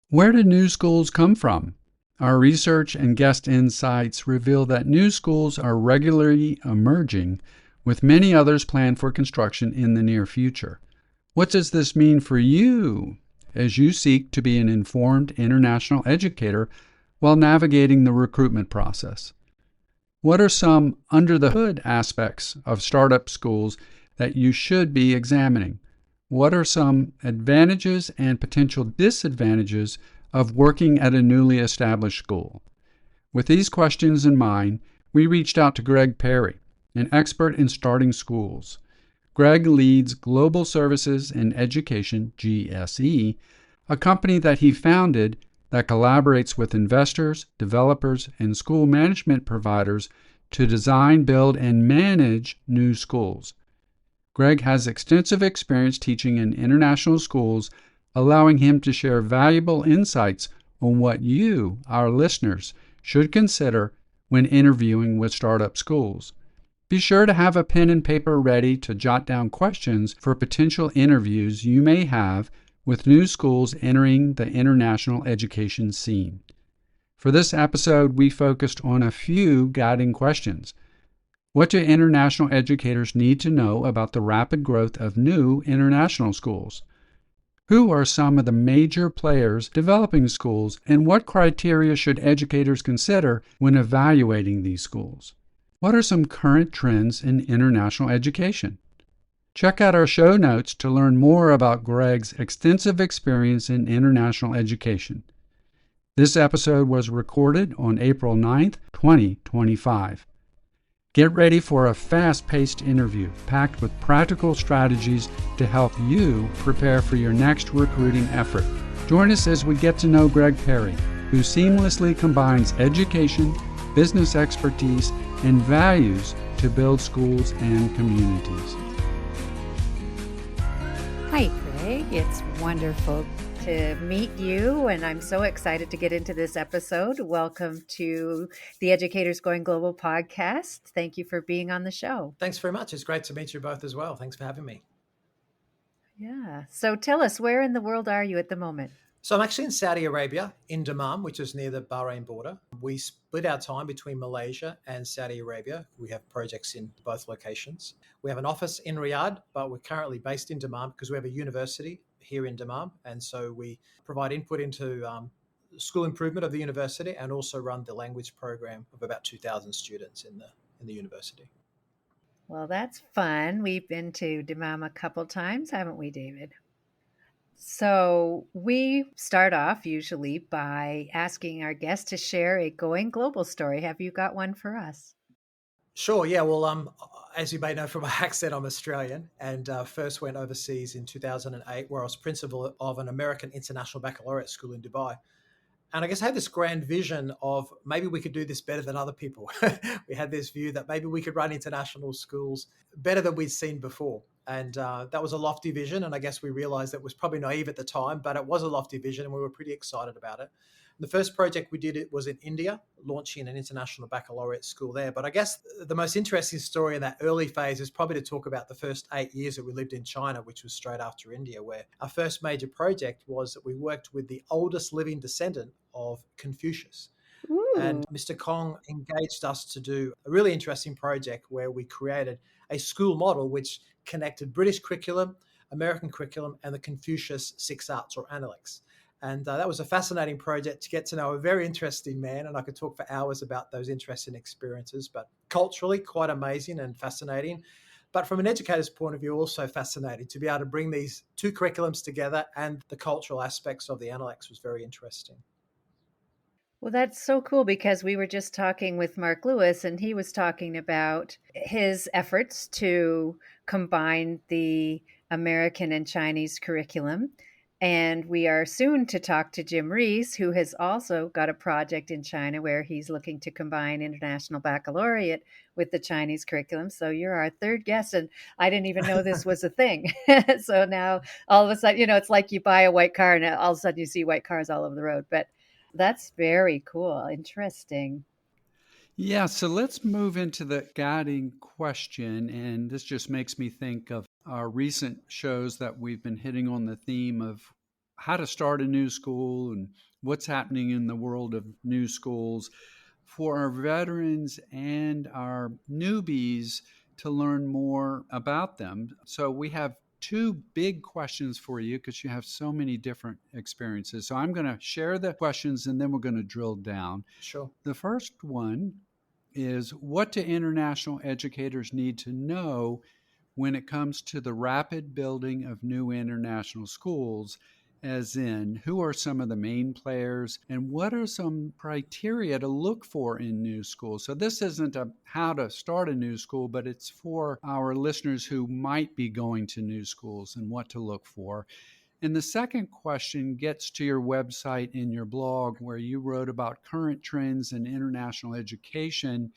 Where do new schools come from? Our research and guest insights reveal that new schools are regularly emerging, with many others planned for construction in the near future. What does this mean for you as you seek to be an informed international educator while navigating the recruitment process? What are some under the hood aspects of startup schools that you should be examining? What are some advantages and potential disadvantages of working at a newly established school? With these questions in mind, we reached out to Greg Parry, an expert in starting schools. Greg leads Global Services in Education, GSE, a company that he founded that collaborates with investors, developers, and school management providers to design, build, and manage new schools. Greg has extensive experience teaching in international schools, allowing him to share valuable insights on what you, our listeners, should consider when interviewing with startup schools. Be sure to have a pen and paper ready to jot down questions for potential interviews you may have with new schools entering the international education scene. For this episode, we focused on a few guiding questions. What do international educators need to know about the rapid growth of new international schools? Who are some of the major players developing schools, and what criteria should educators consider when evaluating these schools? What are some current trends in international education? Check out our show notes to learn more about Greg's extensive experience in international education. This episode was recorded on April 9th, 2025. Get ready for a fast-paced interview packed with practical strategies to help you prepare for your next recruiting effort. Join us as we get to know Greg Parry, who seamlessly combines education, business expertise, and values to build schools and communities. Hi, Greg. It's wonderful to meet you, and I'm so excited to get into this episode. Welcome to the Educators Going Global podcast. Thank you for being on the show. Thanks very much. It's great to meet you both as well. Thanks for having me. Yeah. So tell us, where in the world are you at the moment? So I'm actually in Saudi Arabia, in Dammam, which is near the Bahrain border. We split our time between Malaysia and Saudi Arabia. We have projects in both locations. We have an office in Riyadh, but we're currently based in Dammam because we have a university here in Dammam. And so we provide input into school improvement of the university and also run the language program of about 2,000 students in the university. Well, that's fun. We've been to Dammam a couple times, haven't we, David? So we start off usually by asking our guests to share a going global story. Have you got one for us? Sure. Yeah. Well, as you may know from my accent, I'm Australian and first went overseas in 2008, where I was principal of an American international baccalaureate school in Dubai. And I guess I had this grand vision of maybe we could do this better than other people. We had this view that maybe we could run international schools better than we'd seen before. And that was a lofty vision. And I guess we realized that was probably naive at the time, but it was a lofty vision and we were pretty excited about it. The first project we did was in India, launching an international baccalaureate school there. But I guess the most interesting story in that early phase is probably to talk about the first 8 years that we lived in China, which was straight after India, where our first major project was that we worked with the oldest living descendant of Confucius. Ooh. And Mr. Kong engaged us to do a really interesting project where we created a school model which connected British curriculum, American curriculum, and the Confucius Six Arts or Analects. And that was a fascinating project to get to know a very interesting man. And I could talk for hours about those interesting experiences, but culturally quite amazing and fascinating. But from an educator's point of view, also fascinating to be able to bring these two curriculums together, and the cultural aspects of the Analects was very interesting. Well, that's so cool because we were just talking with Mark Lewis and he was talking about his efforts to combine the American and Chinese curriculum. And we are soon to talk to Jim Rees, who has also got a project in China where he's looking to combine international baccalaureate with the Chinese curriculum. So you're our third guest, and I didn't even know this was a thing. So now all of a sudden, it's like you buy a white car and all of a sudden you see white cars all over the road. But that's very cool. Interesting. Yeah, so let's move into the guiding question. And this just makes me think of our recent shows that we've been hitting on the theme of how to start a new school and what's happening in the world of new schools for our veterans and our newbies to learn more about them. So we have two big questions for you because you have so many different experiences. So I'm going to share the questions and then we're going to drill down. Sure. The first one is, what do international educators need to know when it comes to the rapid building of new international schools? As in, who are some of the main players and what are some criteria to look for in new schools? So this isn't a how to start a new school, but it's for our listeners who might be going to new schools and what to look for. And the second question gets to your website and your blog, where you wrote about current trends in international education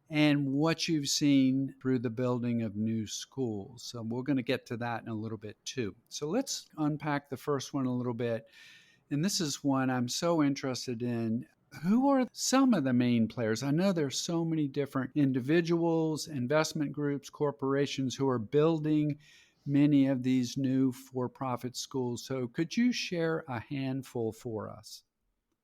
and what you've seen through the building of new schools. So we're going to get to that in a little bit too. So let's unpack the first one a little bit. And this is one I'm so interested in. Who are some of the main players? I know there's so many different individuals, investment groups, corporations who are building many of these new for-profit schools. So could you share a handful for us?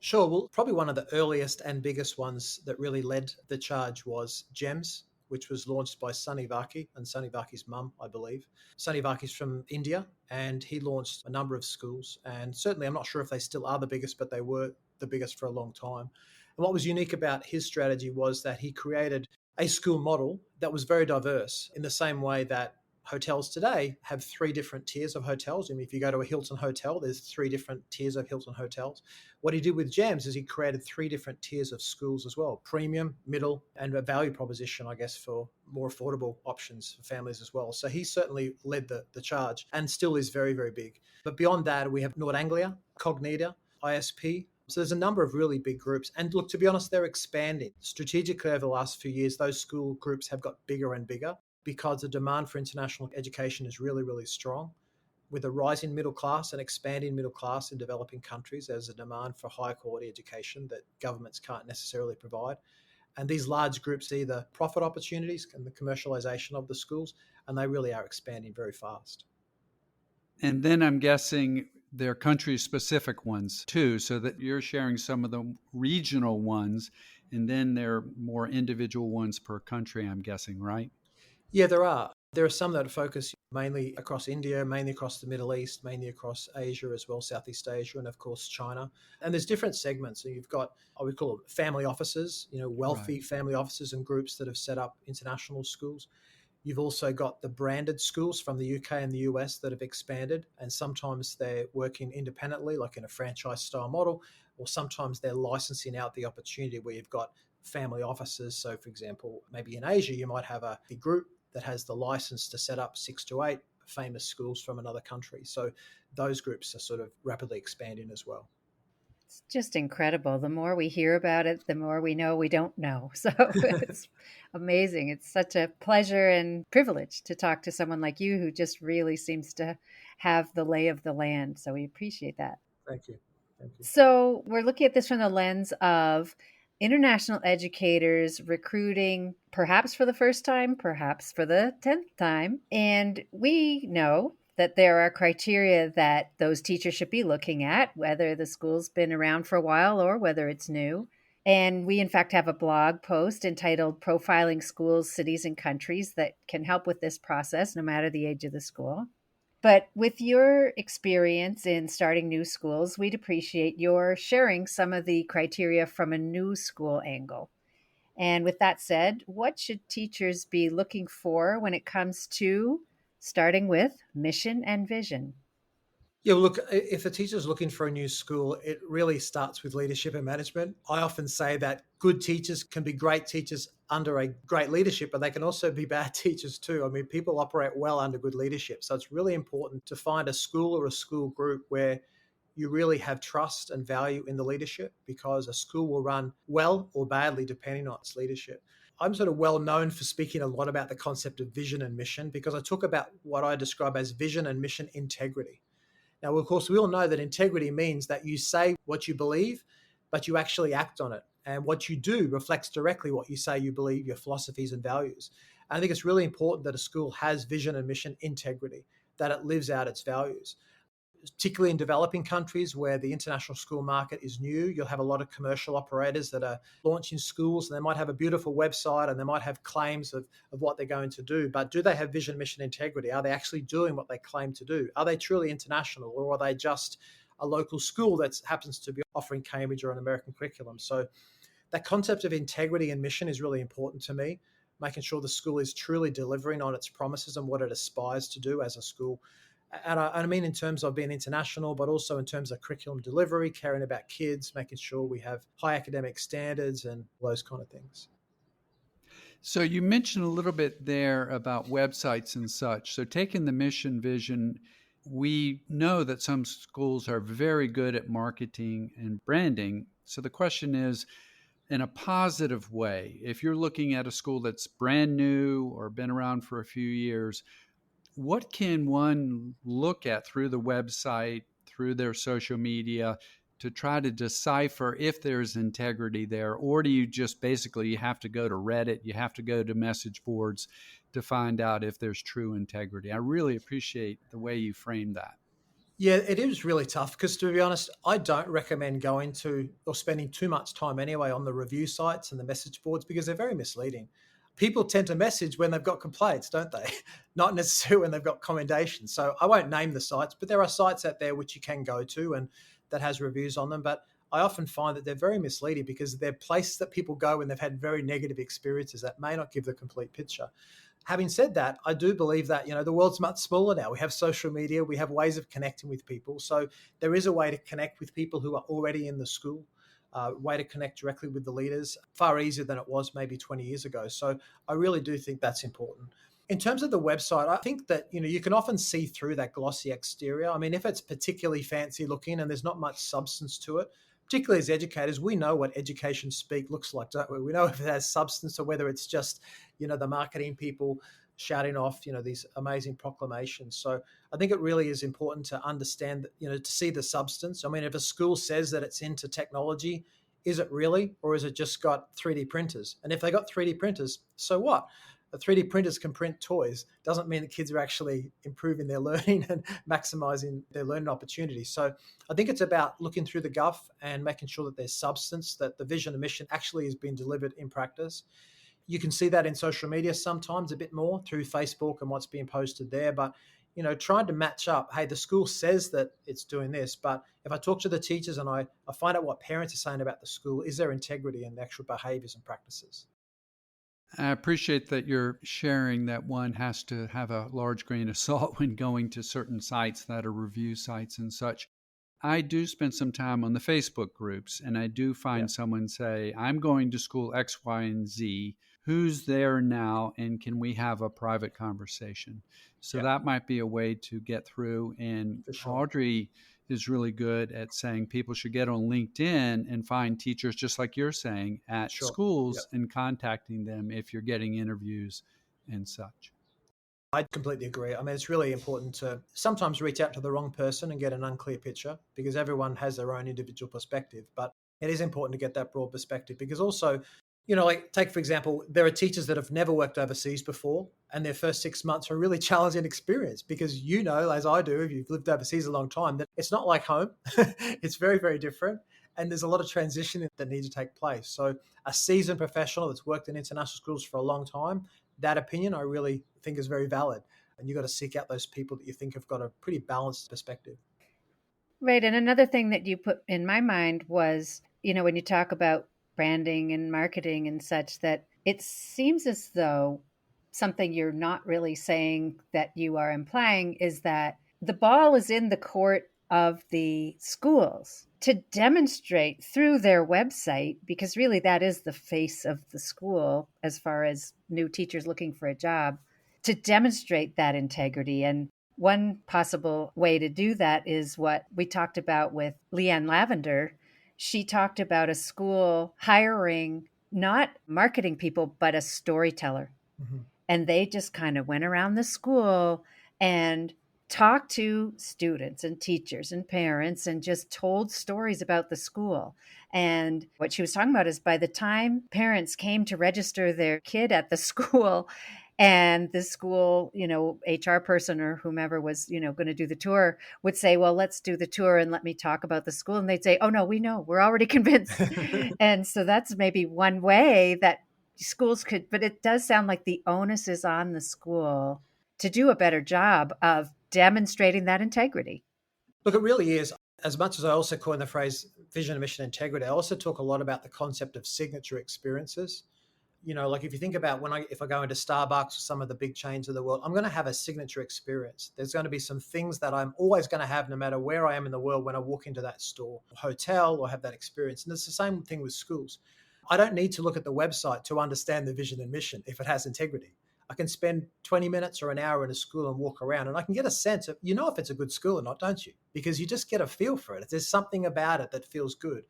Sure. Well, probably one of the earliest and biggest ones that really led the charge was GEMS, which was launched by Sunny Vaki and Sunny Vaki's mum, I believe. Sunny Vaki's from India, and he launched a number of schools. And certainly, I'm not sure if they still are the biggest, but they were the biggest for a long time. And what was unique about his strategy was that he created a school model that was very diverse, in the same way that hotels today have three different tiers of hotels. I mean, if you go to a Hilton hotel, there's three different tiers of Hilton hotels. What he did with GEMS is he created three different tiers of schools as well: premium, middle, and a value proposition, I guess, for more affordable options for families as well. So he certainly led the charge and still is very, very big. But beyond that, we have Nord Anglia, Cognita, ISP. So there's a number of really big groups. And look, to be honest, they're expanding. Strategically over the last few years, those school groups have got bigger and bigger because the demand for international education is really, really strong. With a rising middle class and expanding middle class in developing countries, there's a demand for high quality education that governments can't necessarily provide. And these large groups see the profit opportunities and the commercialization of the schools, and they really are expanding very fast. And then I'm guessing they're country specific ones too, so that you're sharing some of the regional ones, and then there are more individual ones per country, I'm guessing, right? Yeah, there are. There are some that focus mainly across India, mainly across the Middle East, mainly across Asia as well, Southeast Asia, and of course China. And there's different segments. So you've got, I would call it family offices, wealthy Right. family offices and groups that have set up international schools. You've also got the branded schools from the UK and the US that have expanded, and sometimes they're working independently, like in a franchise style model, or sometimes they're licensing out the opportunity where you've got family offices. So, for example, maybe in Asia, you might have a group that has the license to set up 6 to 8 famous schools from another country. So, those groups are sort of rapidly expanding as well. It's just incredible. The more we hear about it, the more we know we don't know. So it's amazing. It's such a pleasure and privilege to talk to someone like you who just really seems to have the lay of the land. So we appreciate that. Thank you. Thank you. So we're looking at this from the lens of international educators recruiting, perhaps for the first time, perhaps for the 10th time. And we know that there are criteria that those teachers should be looking at, whether the school's been around for a while or whether it's new. And we, in fact, have a blog post entitled Profiling Schools, Cities, and Countries that can help with this process, no matter the age of the school. But with your experience in starting new schools, we'd appreciate your sharing some of the criteria from a new school angle. And with that said, what should teachers be looking for when it comes to starting with mission and vision? Yeah, well, look, if a teacher's looking for a new school, it really starts with leadership and management. I often say that good teachers can be great teachers under a great leadership, but they can also be bad teachers too. I mean, people operate well under good leadership. So it's really important to find a school or a school group where you really have trust and value in the leadership, because a school will run well or badly depending on its leadership. I'm sort of well known for speaking a lot about the concept of vision and mission, because I talk about what I describe as vision and mission integrity. Now, of course, we all know that integrity means that you say what you believe, but you actually act on it. And what you do reflects directly what you say you believe, your philosophies and values. And I think it's really important that a school has vision and mission integrity, that it lives out its values. particularly in developing countries where the international school market is new. You'll have a lot of commercial operators that are launching schools, and they might have a beautiful website and they might have claims of what they're going to do. But do they have vision, mission, integrity? Are they actually doing what they claim to do? Are they truly international, or are they just a local school that happens to be offering Cambridge or an American curriculum? So that concept of integrity and mission is really important to me, making sure the school is truly delivering on its promises and what it aspires to do as a school. And I mean in terms of being international, but also in terms of curriculum delivery, caring about kids, making sure we have high academic standards and those kind of things. So you mentioned a little bit there about websites and such. So taking the mission vision, we know that some schools are very good at marketing and branding. So the question is, in a positive way, if you're looking at a school that's brand new or been around for a few years, what can one look at through the website, through their social media, to try to decipher if there's integrity there? Or do you just basically, you have to go to Reddit, you have to go to message boards to find out if there's true integrity? I really appreciate the way you framed that. Yeah, it is really tough because, to be honest, I don't recommend going to or spending too much time anyway on the review sites and the message boards because they're very misleading. People tend to message when they've got complaints, don't they? Not necessarily when they've got commendations. So I won't name the sites, but there are sites out there which you can go to and that has reviews on them. But I often find that they're very misleading because they're places that people go when they've had very negative experiences that may not give the complete picture. Having said that, I do believe that, the world's much smaller now. We have social media, we have ways of connecting with people. So there is a way to connect with people who are already in the school, way to connect directly with the leaders, far easier than it was maybe 20 years ago. So I really do think that's important. In terms of the website, I think that, you can often see through that glossy exterior. I mean, if it's particularly fancy looking and there's not much substance to it, particularly as educators, we know what education speak looks like, don't we? We know if it has substance or whether it's just, the marketing people shouting off, these amazing proclamations. So I think it really is important to understand, to see the substance. I mean, if a school says that it's into technology, is it really, or is it just got 3D printers? And if they got 3D printers, so what? The 3D printers can print toys. Doesn't mean that kids are actually improving their learning and maximizing their learning opportunities. So I think it's about looking through the guff and making sure that there's substance, that the vision and mission actually is being delivered in practice. You can see that in social media sometimes a bit more through Facebook and what's being posted there. But, trying to match up, hey, the school says that it's doing this, but if I talk to the teachers and I find out what parents are saying about the school, is there integrity in the actual behaviors and practices? I appreciate that you're sharing that one has to have a large grain of salt when going to certain sites that are review sites and such. I do spend some time on the Facebook groups, and I do find someone say, I'm going to school X, Y, and Z. Who's there now, and can we have a private conversation? So that might be a way to get through. And For sure. Audrey is really good at saying people should get on LinkedIn and find teachers, just like you're saying, at Sure. schools and contacting them if you're getting interviews and such. I completely agree. I mean, it's really important to sometimes reach out to the wrong person and get an unclear picture because everyone has their own individual perspective. But it is important to get that broad perspective because also, like take, for example, there are teachers that have never worked overseas before and their first 6 months are a really challenging experience because, as I do, if you've lived overseas a long time, that it's not like home. It's very, very different. And there's a lot of transition that needs to take place. So a seasoned professional that's worked in international schools for a long time, that opinion I really think is very valid. And you've got to seek out those people that you think have got a pretty balanced perspective. Right. And another thing that you put in my mind was, when you talk about branding and marketing and such, that it seems as though something you're not really saying that you are implying is that the ball is in the court of the schools to demonstrate through their website, because really that is the face of the school as far as new teachers looking for a job, to demonstrate that integrity. And one possible way to do that is what we talked about with Leanne Lavender. She talked about a school hiring not marketing people, but a storyteller. Mm-hmm. And they just kind of went around the school and talked to students and teachers and parents and just told stories about the school. And what she was talking about is by the time parents came to register their kid at the school, And the school, HR person or whomever was, going to do the tour would say, well, let's do the tour and let me talk about the school. And they'd say, oh, no, we know, we're already convinced. And so that's maybe one way that schools could, but it does sound like the onus is on the school to do a better job of demonstrating that integrity. Look, it really is. As much as I also coin the phrase vision, mission, integrity, I also talk a lot about the concept of signature experiences. Like if you think about if I go into Starbucks or some of the big chains of the world, I'm going to have a signature experience. There's going to be some things that I'm always going to have no matter where I am in the world when I walk into that store, hotel, or have that experience. And it's the same thing with schools. I don't need to look at the website to understand the vision and mission if it has integrity. I can spend 20 minutes or an hour in a school and walk around, and I can get a sense of, if it's a good school or not, don't you? Because you just get a feel for it. There's something about it that feels good.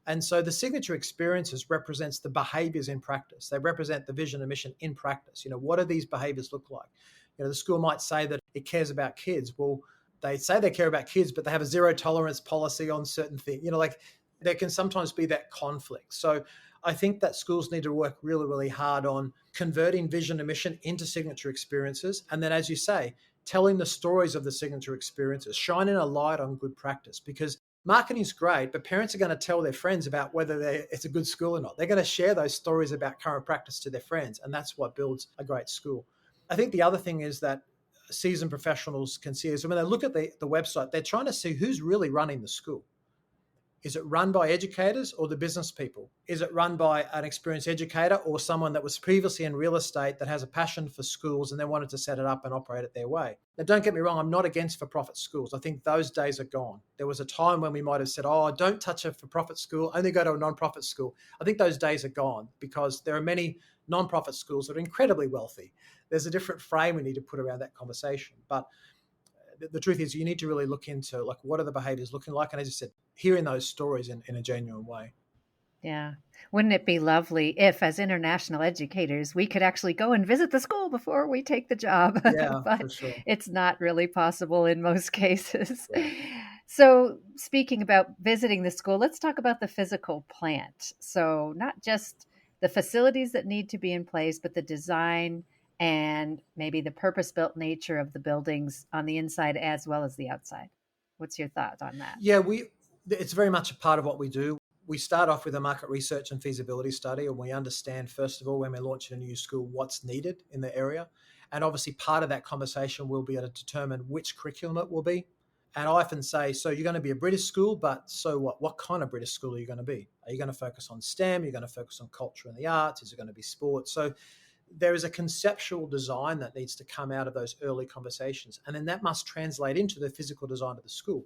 And so the signature experiences represents the behaviors in practice. They represent the vision and mission in practice. What do these behaviors look like? The school might say that it cares about kids. Well, they say they care about kids, but they have a zero tolerance policy on certain things. There can sometimes be that conflict. So I think that schools need to work really, really hard on converting vision and mission into signature experiences. And then, as you say, telling the stories of the signature experiences, shining a light on good practice, because marketing's great, but parents are going to tell their friends about whether it's a good school or not. They're going to share those stories about current practice to their friends, and that's what builds a great school. I think the other thing is that seasoned professionals can see is when they look at the website, they're trying to see who's really running the school. Is it run by educators or the business people? Is it run by an experienced educator or someone that was previously in real estate that has a passion for schools and then wanted to set it up and operate it their way? Now, don't get me wrong, I'm not against for-profit schools. I think those days are gone. There was a time when we might have said, don't touch a for-profit school, only go to a non-profit school. I think those days are gone because there are many non-profit schools that are incredibly wealthy. There's a different frame we need to put around that conversation. But the truth is you need to really look into what are the behaviors looking like, and as you said, hearing those stories in a genuine way. Yeah. Wouldn't it be lovely if, as international educators, we could actually go and visit the school before we take the job? Yeah, But for sure. it's not really possible in most cases. Yeah. So, speaking about visiting the school, let's talk about the physical plant. So, not just the facilities that need to be in place, but the design and maybe the purpose-built nature of the buildings on the inside as well as the outside. What's your thought on that? Yeah, it's very much a part of what we do. We start off with a market research and feasibility study, and we understand, first of all, when we're launching a new school, what's needed in the area. And obviously part of that conversation will be able to determine which curriculum it will be. And I often say, so you're going to be a British school, but so what? What kind of British school are you going to be? Are you going to focus on STEM? Are you going to focus on culture and the arts? Is it going to be sports? So there is a conceptual design that needs to come out of those early conversations. And then that must translate into the physical design of the school.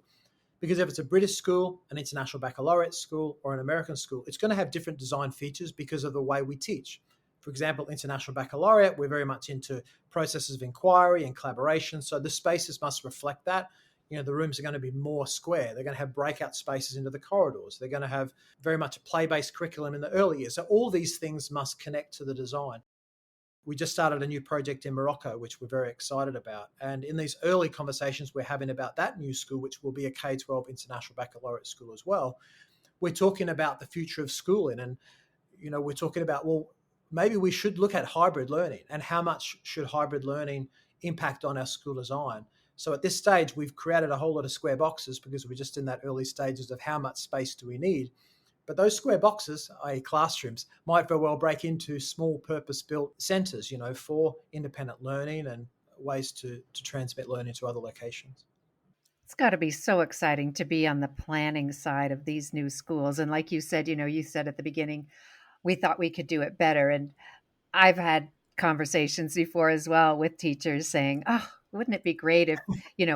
Because if it's a British school, an international baccalaureate school, or an American school, it's going to have different design features because of the way we teach. For example, international baccalaureate, we're very much into processes of inquiry and collaboration. So the spaces must reflect that. The rooms are going to be more square. They're going to have breakout spaces into the corridors. They're going to have very much a play-based curriculum in the early years. So all these things must connect to the design. We just started a new project in Morocco, which we're very excited about. And in these early conversations we're having about that new school, which will be a K-12 international baccalaureate school as well, we're talking about the future of schooling. And, we're talking about, well, maybe we should look at hybrid learning and how much should hybrid learning impact on our school design. So at this stage, we've created a whole lot of square boxes because we're just in that early stages of how much space do we need. But those square boxes, i.e. classrooms, might very well break into small purpose-built centres, for independent learning and ways to transmit learning to other locations. It's got to be so exciting to be on the planning side of these new schools. And like you said, you said at the beginning, we thought we could do it better. And I've had conversations before as well with teachers saying, oh, wouldn't it be great if,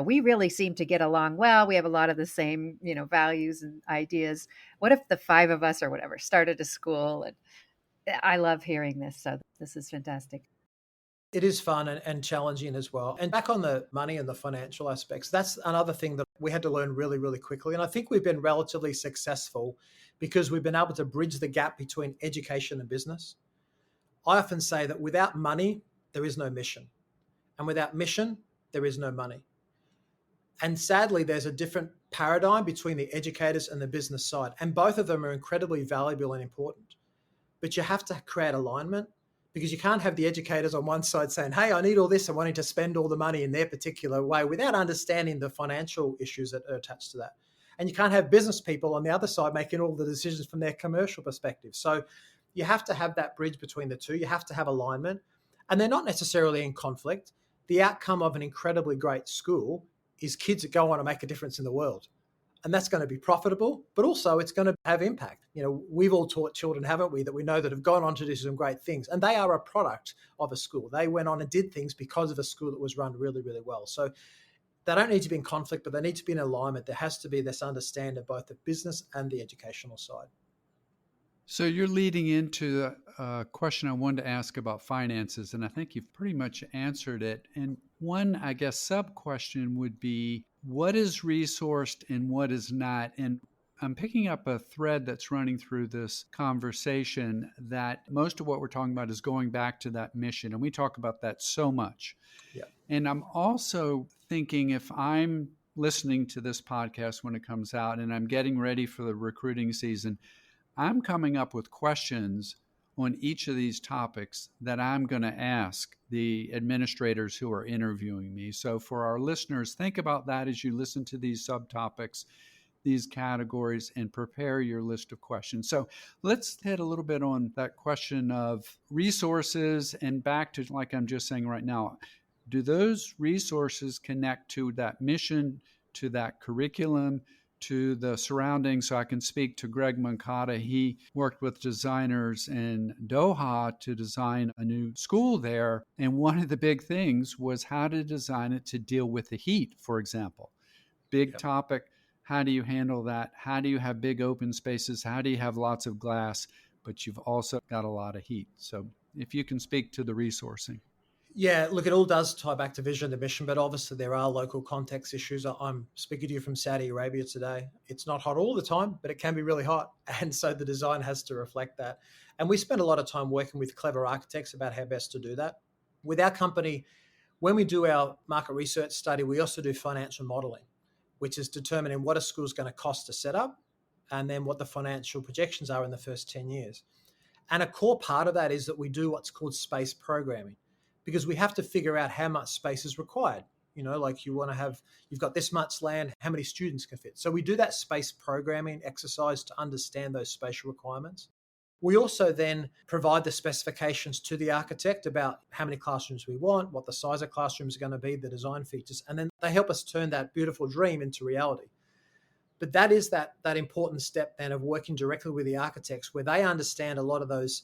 we really seem to get along well. We have a lot of the same, values and ideas. What if the five of us or whatever started a school? And I love hearing this. So this is fantastic. It is fun and challenging as well. And back on the money and the financial aspects, that's another thing that we had to learn really, really quickly. And I think we've been relatively successful because we've been able to bridge the gap between education and business. I often say that without money, there is no mission. And without mission, there is no money. And sadly, there's a different paradigm between the educators and the business side. And both of them are incredibly valuable and important. But you have to create alignment because you can't have the educators on one side saying, hey, I need all this and wanting to spend all the money in their particular way without understanding the financial issues that are attached to that. And you can't have business people on the other side making all the decisions from their commercial perspective. So you have to have that bridge between the two. You have to have alignment, and they're not necessarily in conflict. The outcome of an incredibly great school is kids that go on to make a difference in the world. And that's going to be profitable, but also it's going to have impact. We've all taught children, haven't we, that we know that have gone on to do some great things. And they are a product of a school. They went on and did things because of a school that was run really, really well. So they don't need to be in conflict, but they need to be in alignment. There has to be this understanding of both the business and the educational side. So you're leading into a question I wanted to ask about finances, and I think you've pretty much answered it. And one, I guess, sub-question would be, what is resourced and what is not? And I'm picking up a thread that's running through this conversation that most of what we're talking about is going back to that mission. And we talk about that so much. Yeah. And I'm also thinking, if I'm listening to this podcast when it comes out and I'm getting ready for the recruiting season, I'm coming up with questions on each of these topics that I'm going to ask the administrators who are interviewing me. So for our listeners, think about that as you listen to these subtopics, these categories, and prepare your list of questions. So let's hit a little bit on that question of resources, and back to, like I'm just saying right now, do those resources connect to that mission, to that curriculum, to the surroundings? So I can speak to Greg Mankata. He worked with designers in Doha to design a new school there. And one of the big things was how to design it to deal with the heat, for example. Big topic. How do you handle that? How do you have big open spaces? How do you have lots of glass, but you've also got a lot of heat? So if you can speak to the resourcing. Yeah, look, it all does tie back to vision and the mission, but obviously there are local context issues. I'm speaking to you from Saudi Arabia today. It's not hot all the time, but it can be really hot. And so the design has to reflect that. And we spend a lot of time working with clever architects about how best to do that. With our company, when we do our market research study, we also do financial modeling, which is determining what a school is going to cost to set up and then what the financial projections are in the first 10 years. And a core part of that is that we do what's called space programming, because we have to figure out how much space is required. Like you've got this much land, how many students can fit. So we do that space programming exercise to understand those spatial requirements. We also then provide the specifications to the architect about how many classrooms we want, what the size of classrooms are going to be, the design features, and then they help us turn that beautiful dream into reality. But that is that important step then of working directly with the architects, where they understand a lot of those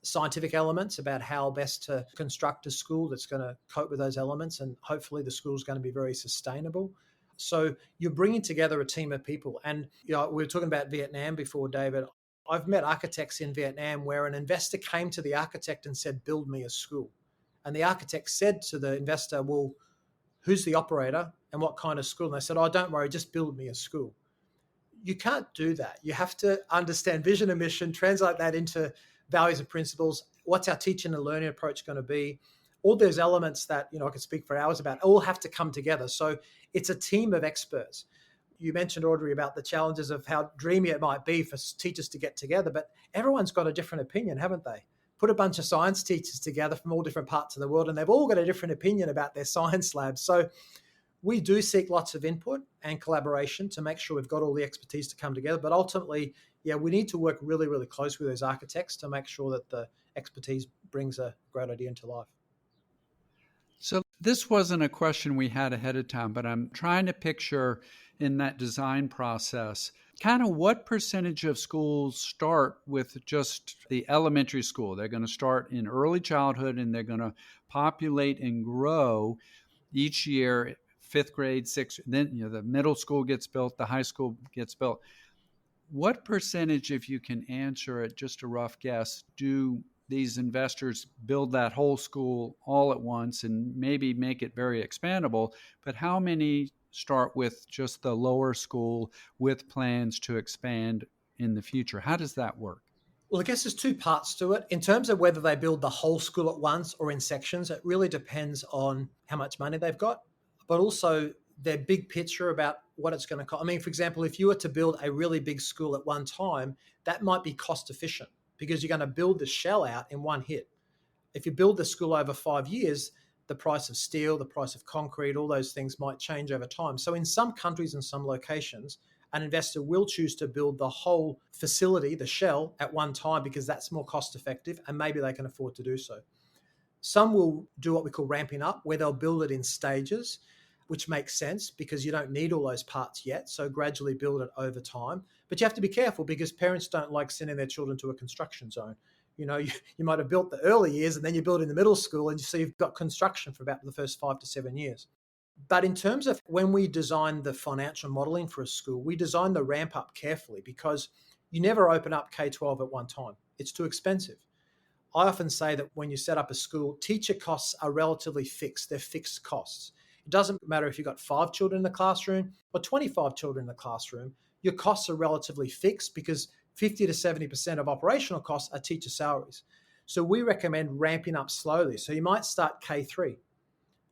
scientific elements about how best to construct a school that's going to cope with those elements, and hopefully the school is going to be very sustainable. So you're bringing together a team of people. And we were talking about Vietnam before, David. I've met architects in Vietnam where an investor came to the architect and said, build me a school. And the architect said to the investor, well, who's the operator and what kind of school? And they said, oh, don't worry, just build me a school. You can't do that. You have to understand vision and mission, translate that into values and principles. What's our teaching and learning approach going to be? All those elements that, I could speak for hours about, all have to come together. So it's a team of experts. You mentioned, Audrey, about the challenges of how dreamy it might be for teachers to get together, but everyone's got a different opinion, haven't they? Put a bunch of science teachers together from all different parts of the world, and they've all got a different opinion about their science labs. So we do seek lots of input and collaboration to make sure we've got all the expertise to come together. But ultimately, we need to work really, really close with those architects to make sure that the expertise brings a great idea into life. So this wasn't a question we had ahead of time, but I'm trying to picture in that design process, kind of what percentage of schools start with just the elementary school. They're going to start in early childhood and they're going to populate and grow each year, 5th grade, 6th, then the middle school gets built, the high school gets built. What percentage, if you can answer it, just a rough guess, do these investors build that whole school all at once and maybe make it very expandable? But how many start with just the lower school with plans to expand in the future? How does that work? Well, I guess there's two parts to it. In terms of whether they build the whole school at once or in sections, it really depends on how much money they've got, but also their big picture about what it's going to cost. I mean, for example, if you were to build a really big school at one time, that might be cost efficient because you're going to build the shell out in one hit. If you build the school over 5 years, the price of steel, the price of concrete, all those things might change over time. So in some countries and some locations, an investor will choose to build the whole facility, the shell, at one time because that's more cost effective and maybe they can afford to do so. Some will do what we call ramping up, where they'll build it in stages, which makes sense because you don't need all those parts yet. So gradually build it over time. But you have to be careful because parents don't like sending their children to a construction zone. You might have built the early years and then you build in the middle school and so you've got construction for about the first 5 to 7 years. But in terms of when we design the financial modeling for a school, we design the ramp up carefully because you never open up K-12 at one time. It's too expensive. I often say that when you set up a school, teacher costs are relatively fixed. They're fixed costs. It doesn't matter if you've got 5 children in the classroom or 25 children in the classroom. Your costs are relatively fixed because 50 to 70% of operational costs are teacher salaries. So we recommend ramping up slowly. So you might start K3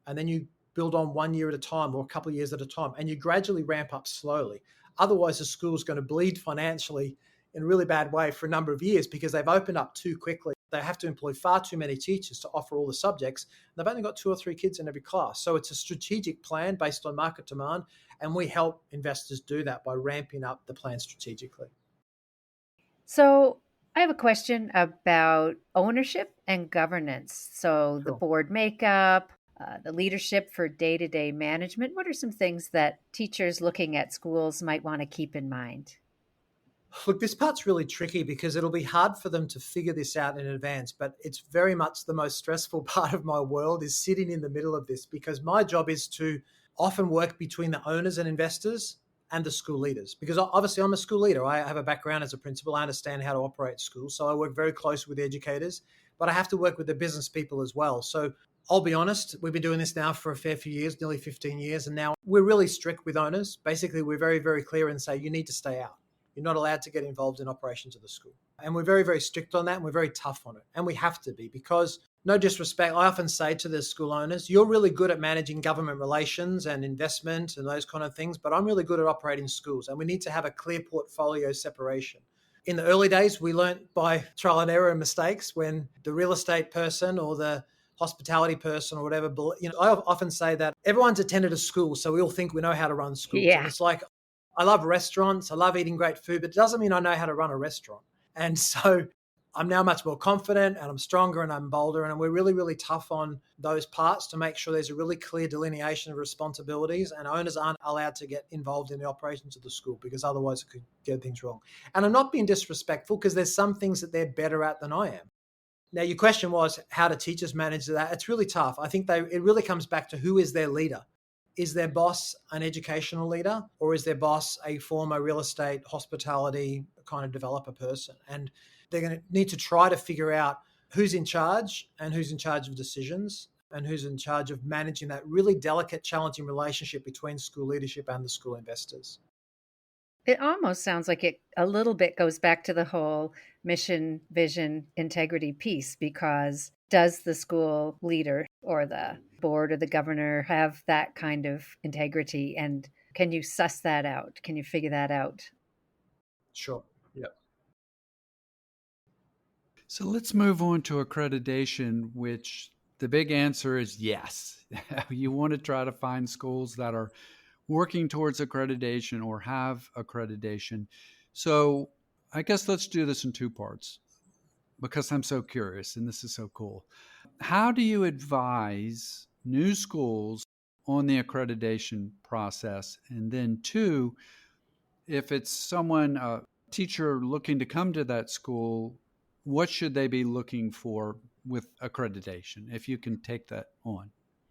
and then you build on 1 year at a time or a couple of years at a time, and you gradually ramp up slowly. Otherwise, the school is going to bleed financially in a really bad way for a number of years because they've opened up too quickly. They have to employ far too many teachers to offer all the subjects. They've only got 2 or 3 kids in every class. So it's a strategic plan based on market demand, and we help investors do that by ramping up the plan strategically. So I have a question about ownership and governance. So the Sure. board makeup, the leadership for day-to-day management. What are some things that teachers looking at schools might want to keep in mind? Look, this part's really tricky because it'll be hard for them to figure this out in advance, but it's very much the most stressful part of my world is sitting in the middle of this because my job is to often work between the owners and investors and the school leaders. Because obviously I'm a school leader. I have a background as a principal. I understand how to operate schools. So I work very closely with educators, but I have to work with the business people as well. So I'll be honest, we've been doing this now for a fair few years, nearly 15 years. And now we're really strict with owners. Basically, we're very, very clear and say, you need to stay out. You're not allowed to get involved in operations of the school. And we're very, very strict on that. And we're very tough on it. And we have to be because, no disrespect, I often say to the school owners, you're really good at managing government relations and investment and those kind of things, but I'm really good at operating schools. And we need to have a clear portfolio separation. In the early days, we learned by trial and error and mistakes when the real estate person or the hospitality person or whatever, I often say that everyone's attended a school, so we all think we know how to run schools. Yeah. And it's like, I love restaurants. I love eating great food, but it doesn't mean I know how to run a restaurant. And so I'm now much more confident and I'm stronger and I'm bolder. And we're really, really tough on those parts to make sure there's a really clear delineation of responsibilities and owners aren't allowed to get involved in the operations of the school because otherwise it could get things wrong. And I'm not being disrespectful because there's some things that they're better at than I am. Now, your question was, how do teachers manage that? It's really tough. I think it really comes back to who is their leader. Is their boss an educational leader or is their boss a former real estate, hospitality kind of developer person? And they're going to need to try to figure out who's in charge and who's in charge of decisions and who's in charge of managing that really delicate, challenging relationship between school leadership and the school investors. It almost sounds like it a little bit goes back to the whole mission, vision, integrity piece, because does the school leader or the board or the governor have that kind of integrity? And can you suss that out? Can you figure that out? Sure. Yep. So let's move on to accreditation, which the big answer is yes. You want to try to find schools that are working towards accreditation or have accreditation. So I guess let's do this in 2 parts because I'm so curious and this is so cool. How do you advise new schools on the accreditation process? And then 2, if it's someone, a teacher looking to come to that school, what should they be looking for with accreditation, if you can take that on?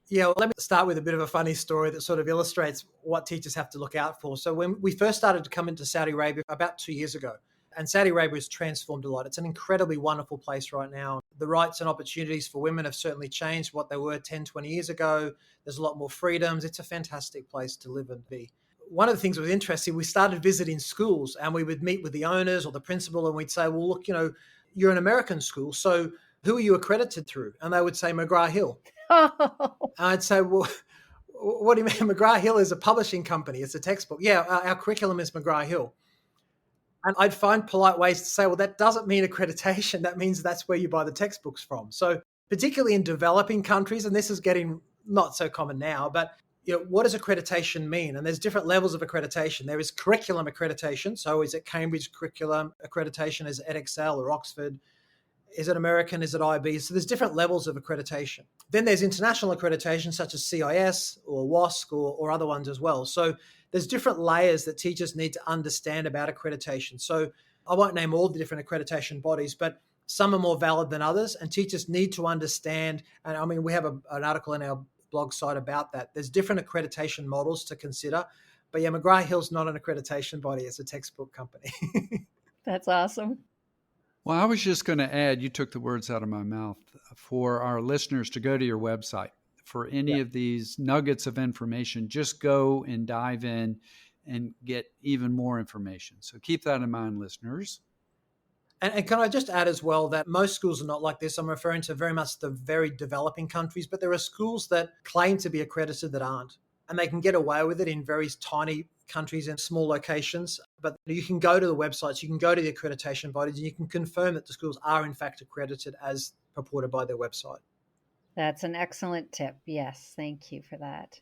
Yeah, well, let me start with a bit of a funny story that sort of illustrates what teachers have to look out for. So when we first started to come into Saudi Arabia about 2 years ago, and Saudi Arabia has transformed a lot. It's an incredibly wonderful place right now. The rights and opportunities for women have certainly changed what they were 10, 20 years ago. There's a lot more freedoms. It's a fantastic place to live and be. One of the things that was interesting, we started visiting schools and we would meet with the owners or the principal and we'd say, well, look, you're an American school, so who are you accredited through? And they would say McGraw-Hill. Oh. I'd say, well, what do you mean? McGraw-Hill is a publishing company. It's a textbook. Yeah, our curriculum is McGraw-Hill. And I'd find polite ways to say, well, that doesn't mean accreditation. That means that's where you buy the textbooks from. So particularly in developing countries, and this is getting not so common now, but what does accreditation mean? And there's different levels of accreditation. There is curriculum accreditation. So is it Cambridge curriculum accreditation? Is it EdExcel or Oxford? Is it American? Is it IB? So there's different levels of accreditation. Then there's international accreditation, such as CIS or WASC or other ones as well. So there's different layers that teachers need to understand about accreditation. So I won't name all the different accreditation bodies, but some are more valid than others, and teachers need to understand. And I mean, we have an article on our blog site about that. There's different accreditation models to consider. But yeah, McGrath-Hill's not an accreditation body. It's a textbook company. That's awesome. Well, I was just going to add, you took the words out of my mouth, for our listeners to go to your website for any of these nuggets of information. Just go and dive in and get even more information. So keep that in mind, listeners. And can I just add as well that most schools are not like this. I'm referring to very much the very developing countries, but there are schools that claim to be accredited that aren't. And they can get away with it in very tiny countries and small locations. But you can go to the websites, you can go to the accreditation bodies, and you can confirm that the schools are in fact accredited as purported by their website. That's an excellent tip. Yes, thank you for that.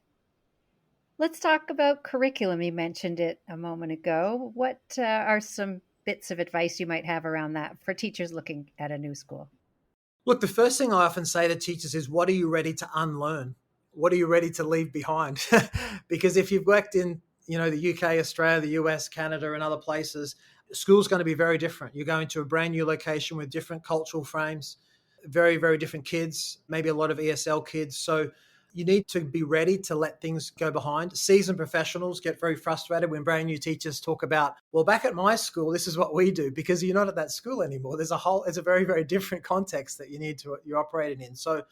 Let's talk about curriculum. You mentioned it a moment ago. What are some bits of advice you might have around that for teachers looking at a new school? Look, the first thing I often say to teachers is, what are you ready to unlearn? What are you ready to leave behind? Because if you've worked in, the UK, Australia, the US, Canada, and other places, school's going to be very different. You're going to a brand new location with different cultural frames, very, very different kids, maybe a lot of ESL kids. So you need to be ready to let things go behind. Seasoned professionals get very frustrated when brand new teachers talk about, well, back at my school, this is what we do, because you're not at that school anymore. It's a very, very different context that you're operating in. So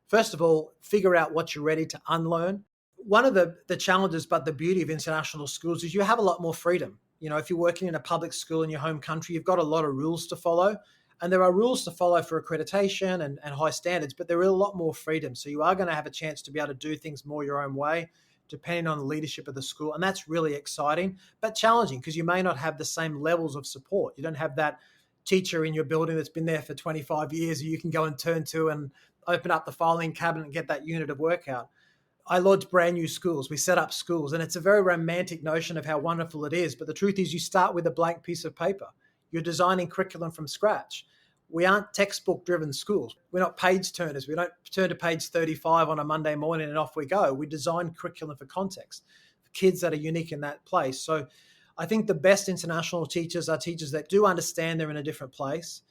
first of all, figure out what you're ready to unlearn. One of the challenges, but the beauty of international schools is you have a lot more freedom. If you're working in a public school in your home country, you've got a lot of rules to follow. And there are rules to follow for accreditation and high standards, but there is a lot more freedom. So you are going to have a chance to be able to do things more your own way, depending on the leadership of the school. And that's really exciting, but challenging, because you may not have the same levels of support. You don't have that teacher in your building that's been there for 25 years who you can go and turn to and open up the filing cabinet and get that unit of work out. I lodge brand new schools. We set up schools, and it's a very romantic notion of how wonderful it is. But the truth is, you start with a blank piece of paper. You're designing curriculum from scratch. We aren't textbook-driven schools. We're not page turners. We don't turn to page 35 on a Monday morning and off we go. We design curriculum for context, for kids that are unique in that place. So I think the best international teachers are teachers that do understand they're in a different place,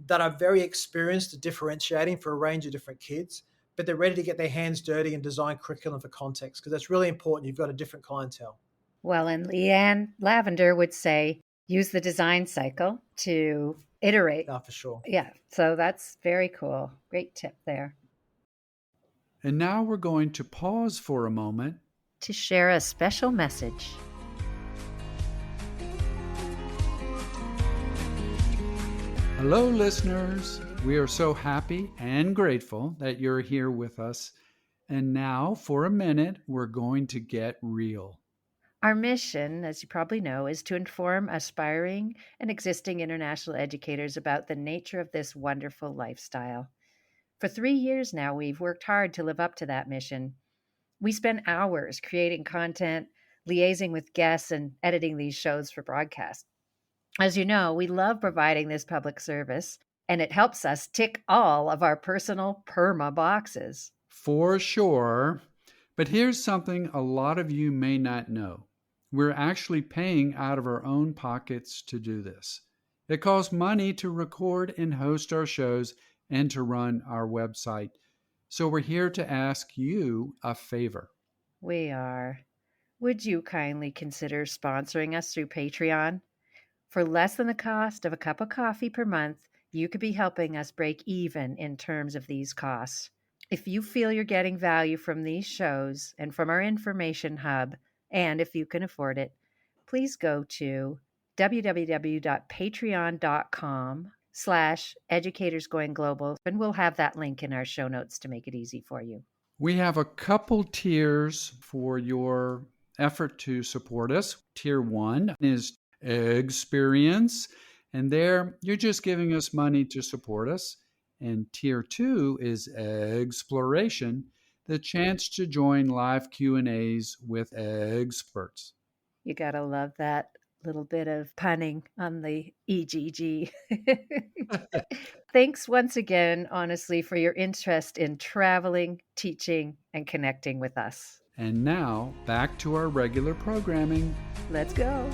that are very experienced at differentiating for a range of different kids, but they're ready to get their hands dirty and design curriculum for context, because that's really important. You've got a different clientele. Well, and Leanne Lavender would say, use the design cycle to iterate. For sure. Yeah, so that's very cool. Great tip there. And now we're going to pause for a moment to share a special message. Hello, listeners. We are so happy and grateful that you're here with us. And now, for a minute, we're going to get real. Our mission, as you probably know, is to inform aspiring and existing international educators about the nature of this wonderful lifestyle. For 3 years now, we've worked hard to live up to that mission. We spend hours creating content, liaising with guests, and editing these shows for broadcast. As you know, we love providing this public service, and it helps us tick all of our personal PERMA boxes. For sure. But here's something a lot of you may not know. We're actually paying out of our own pockets to do this. It costs money to record and host our shows and to run our website. So we're here to ask you a favor. We are. Would you kindly consider sponsoring us through Patreon? For less than the cost of a cup of coffee per month, you could be helping us break even in terms of these costs. If you feel you're getting value from these shows and from our information hub, and if you can afford it, please go to www.patreon.com/educatorsgoingglobal, and we'll have that link in our show notes to make it easy for you. We have a couple tiers for your effort to support us. Tier 1 is experience, and there you're just giving us money to support us. And Tier 2 is exploration, the chance to join live Q&As with experts. You gotta love that little bit of punning on the EGG. Thanks once again, honestly, for your interest in traveling, teaching, and connecting with us. And now, back to our regular programming. Let's go.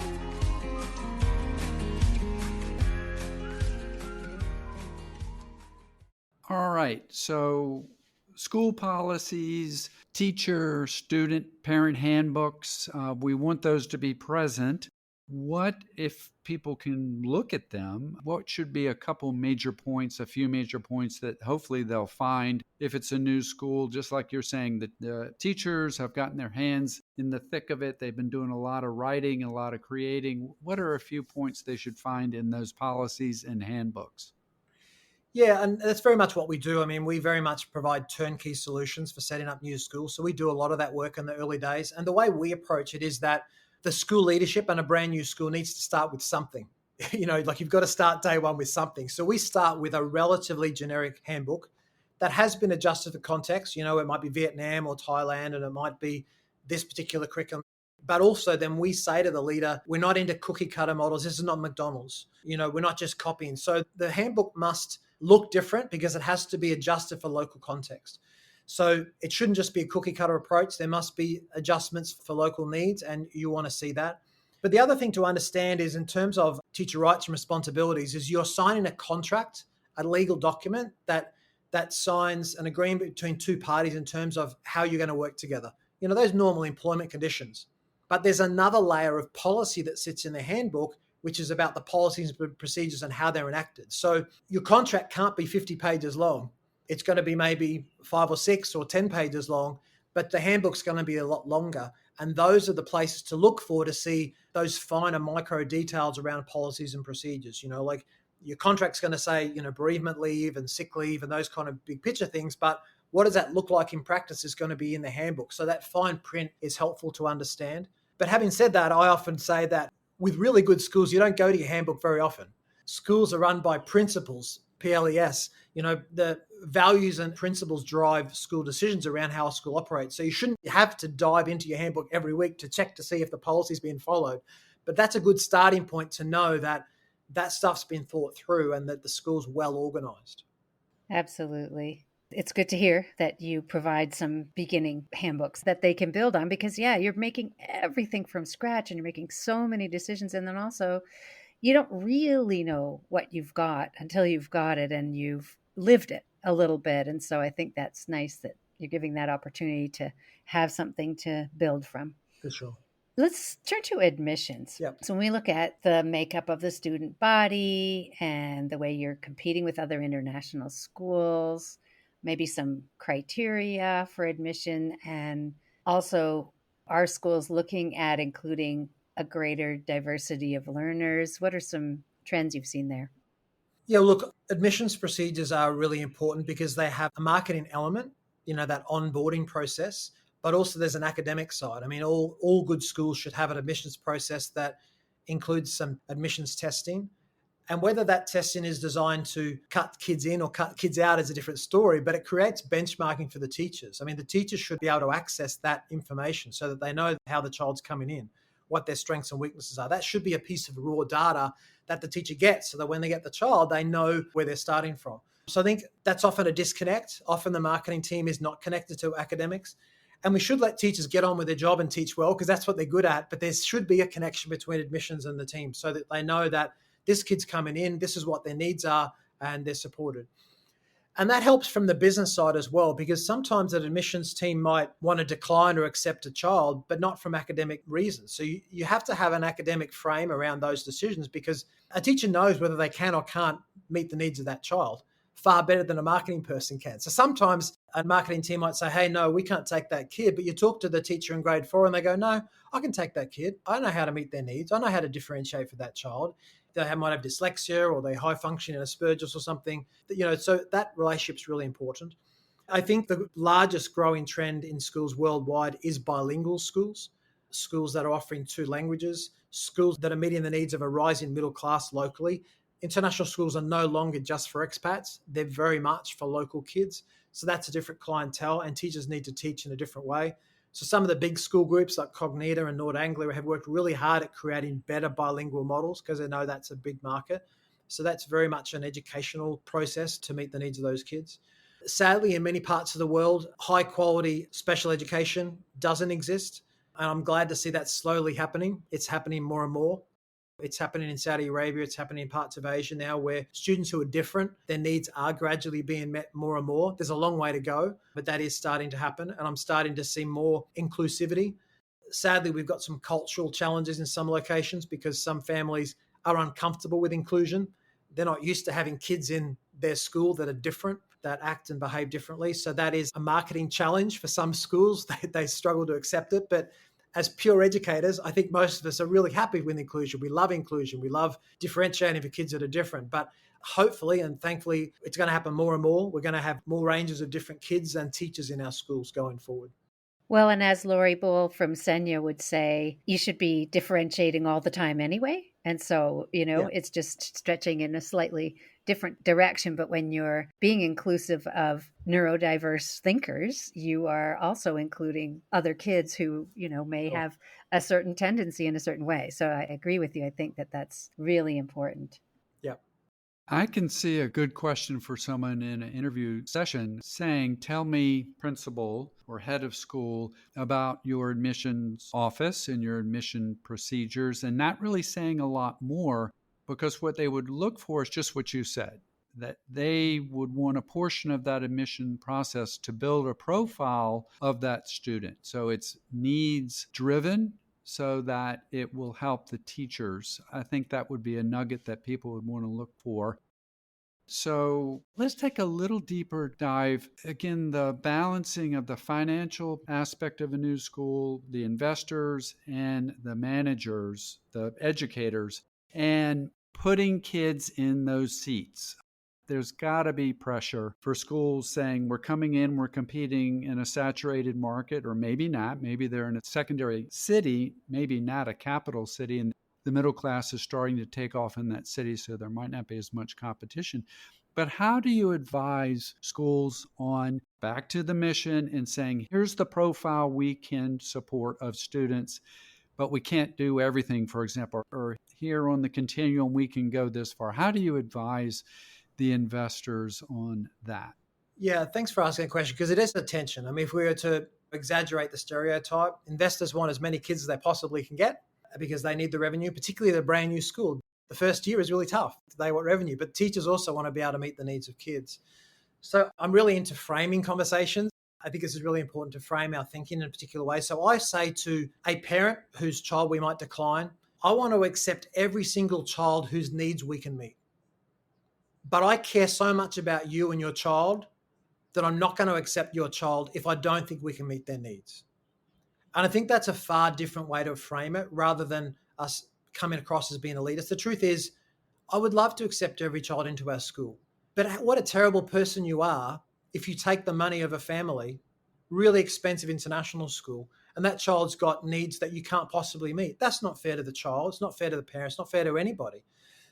All right, so school policies, teacher, student, parent handbooks, we want those to be present. What if people can look at them? What should be a couple major points, a few major points that hopefully they'll find if it's a new school? Just like you're saying, that the teachers have gotten their hands in the thick of it. They've been doing a lot of writing, a lot of creating. What are a few points they should find in those policies and handbooks? Yeah, and that's very much what we do. I mean, we very much provide turnkey solutions for setting up new schools. So we do a lot of that work in the early days. And the way we approach it is that the school leadership and a brand new school needs to start with something. Like you've got to start day one with something. So we start with a relatively generic handbook that has been adjusted for context. It might be Vietnam or Thailand, and it might be this particular curriculum. But also then we say to the leader, we're not into cookie cutter models. This is not McDonald's. We're not just copying. So the handbook must look different because it has to be adjusted for local context. So it shouldn't just be a cookie cutter approach. There must be adjustments for local needs, and you want to see that. But the other thing to understand is in terms of teacher rights and responsibilities is you're signing a contract, a legal document that signs an agreement between two parties in terms of how you're going to work together. Those normal employment conditions. But there's another layer of policy that sits in the handbook, which is about the policies and procedures and how they're enacted. So your contract can't be 50 pages long. It's going to be maybe 5 or 6 or 10 pages long, but the handbook's going to be a lot longer. And those are the places to look for to see those finer micro details around policies and procedures. Like your contract's going to say, bereavement leave and sick leave and those kind of big picture things. But what does that look like in practice is going to be in the handbook. So that fine print is helpful to understand. But having said that, I often say that with really good schools, you don't go to your handbook very often. Schools are run by principles, PLES. The values and principles drive school decisions around how a school operates. So you shouldn't have to dive into your handbook every week to check to see if the policy is being followed. But that's a good starting point to know that that stuff's been thought through and that the school's well organized. Absolutely. It's good to hear that you provide some beginning handbooks that they can build on because, you're making everything from scratch and you're making so many decisions. And then also, you don't really know what you've got until you've got it and you've lived it a little bit. And so I think that's nice that you're giving that opportunity to have something to build from. For sure. Let's turn to admissions. Yep. So when we look at the makeup of the student body and the way you're competing with other international schools, maybe some criteria for admission, and also are schools looking at including a greater diversity of learners? What are some trends you've seen there? Yeah, look, admissions procedures are really important because they have a marketing element, that onboarding process, but also there's an academic side. I mean, all good schools should have an admissions process that includes some admissions testing. And whether that testing is designed to cut kids in or cut kids out is a different story, but it creates benchmarking for the teachers. I mean, the teachers should be able to access that information so that they know how the child's coming in, what their strengths and weaknesses are. That should be a piece of raw data that the teacher gets so that when they get the child, they know where they're starting from. So I think that's often a disconnect. Often the marketing team is not connected to academics. And we should let teachers get on with their job and teach well because that's what they're good at. But there should be a connection between admissions and the team so that they know that this kid's coming in, this is what their needs are, and they're supported. And that helps from the business side as well, because sometimes an admissions team might want to decline or accept a child, but not from academic reasons. So you have to have an academic frame around those decisions because a teacher knows whether they can or can't meet the needs of that child far better than a marketing person can. So sometimes a marketing team might say, hey, no, we can't take that kid. But you talk to the teacher in grade 4 and they go, no, I can take that kid. I know how to meet their needs. I know how to differentiate for that child. They might have dyslexia or they high function in Asperger's or something. So that relationship's really important. I think the largest growing trend in schools worldwide is bilingual schools that are offering 2 languages, schools that are meeting the needs of a rising middle class locally. International schools are no longer just for expats. They're very much for local kids. So that's a different clientele, and teachers need to teach in a different way. So some of the big school groups like Cognita and Nord Anglia have worked really hard at creating better bilingual models because they know that's a big market. So that's very much an educational process to meet the needs of those kids. Sadly, in many parts of the world, high quality special education doesn't exist. And I'm glad to see that slowly happening. It's happening more and more. It's happening in Saudi Arabia. It's happening in parts of Asia now where students who are different, their needs are gradually being met more and more. There's a long way to go, but that is starting to happen. And I'm starting to see more inclusivity. Sadly, we've got some cultural challenges in some locations because some families are uncomfortable with inclusion. They're not used to having kids in their school that are different, that act and behave differently. So that is a marketing challenge for some schools. They struggle to accept it. But as pure educators, I think most of us are really happy with inclusion. We love inclusion. We love differentiating for kids that are different. But hopefully and thankfully, it's going to happen more and more. We're going to have more ranges of different kids and teachers in our schools going forward. Well, and as Lori Bull from Senya would say, you should be differentiating all the time anyway. And so, it's just stretching in a slightly different direction. But when you're being inclusive of neurodiverse thinkers, you are also including other kids who, may have a certain tendency in a certain way. So I agree with you. I think that that's really important. Yeah. I can see a good question for someone in an interview session saying, tell me, principal or head of school, about your admissions office and your admission procedures, and not really saying a lot more, because what they would look for is just what you said, that they would want a portion of that admission process to build a profile of that student. So it's needs driven, so that it will help the teachers. I think that would be a nugget that people would want to look for. So let's take a little deeper dive. Again, the balancing of the financial aspect of a new school, the investors and the managers, the educators, and putting kids in those seats. There's got to be pressure for schools saying, we're coming in, we're competing in a saturated market, or maybe not. Maybe they're in a secondary city, maybe not a capital city, and the middle class is starting to take off in that city, so there might not be as much competition. But how do you advise schools on back to the mission and saying, here's the profile we can support of students, but we can't do everything, for example, or here on the continuum, we can go this far. How do you advise the investors on that? Yeah, thanks for asking a question, because it is a tension. I mean, if we were to exaggerate the stereotype, investors want as many kids as they possibly can get because they need the revenue, particularly the brand new school. The first year is really tough. They want revenue, but teachers also want to be able to meet the needs of kids. So I'm really into framing conversations. I think this is really important to frame our thinking in a particular way. So I say to a parent whose child we might decline, I want to accept every single child whose needs we can meet. But I care so much about you and your child that I'm not going to accept your child if I don't think we can meet their needs. And I think that's a far different way to frame it rather than us coming across as being elitist. The truth is, I would love to accept every child into our school. But what a terrible person you are if you take the money of a family, really expensive international school, and that child's got needs that you can't possibly meet. That's not fair to the child. It's not fair to the parents. It's not fair to anybody.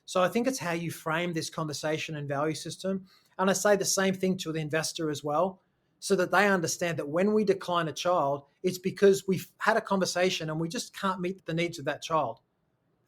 So I think it's how you frame this conversation and value system. And I say the same thing to the investor as well, so that they understand that when we decline a child, it's because we've had a conversation and we just can't meet the needs of that child.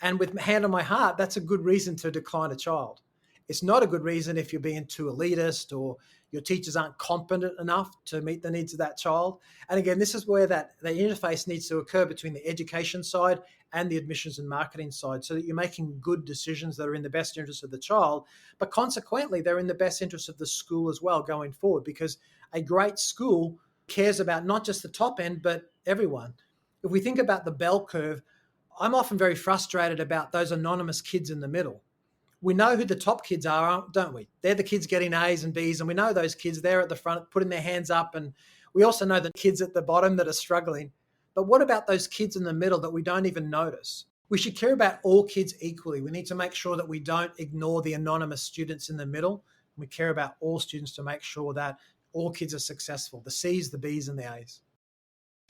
And with hand on my heart, that's a good reason to decline a child. It's not a good reason if you're being too elitist or your teachers aren't competent enough to meet the needs of that child. And again, this is where the interface needs to occur between the education side and the admissions and marketing side, so that you're making good decisions that are in the best interest of the child, but consequently, they're in the best interest of the school as well going forward, because a great school cares about not just the top end, but everyone. If we think about the bell curve, I'm often very frustrated about those anonymous kids in the middle. We know who the top kids are, don't we? They're the kids getting A's and B's, and we know those kids there at the front putting their hands up, and we also know the kids at the bottom that are struggling. But what about those kids in the middle that we don't even notice? We should care about all kids equally. We need to make sure that we don't ignore the anonymous students in the middle. We care about all students to make sure that all kids are successful, the C's, the B's, and the A's.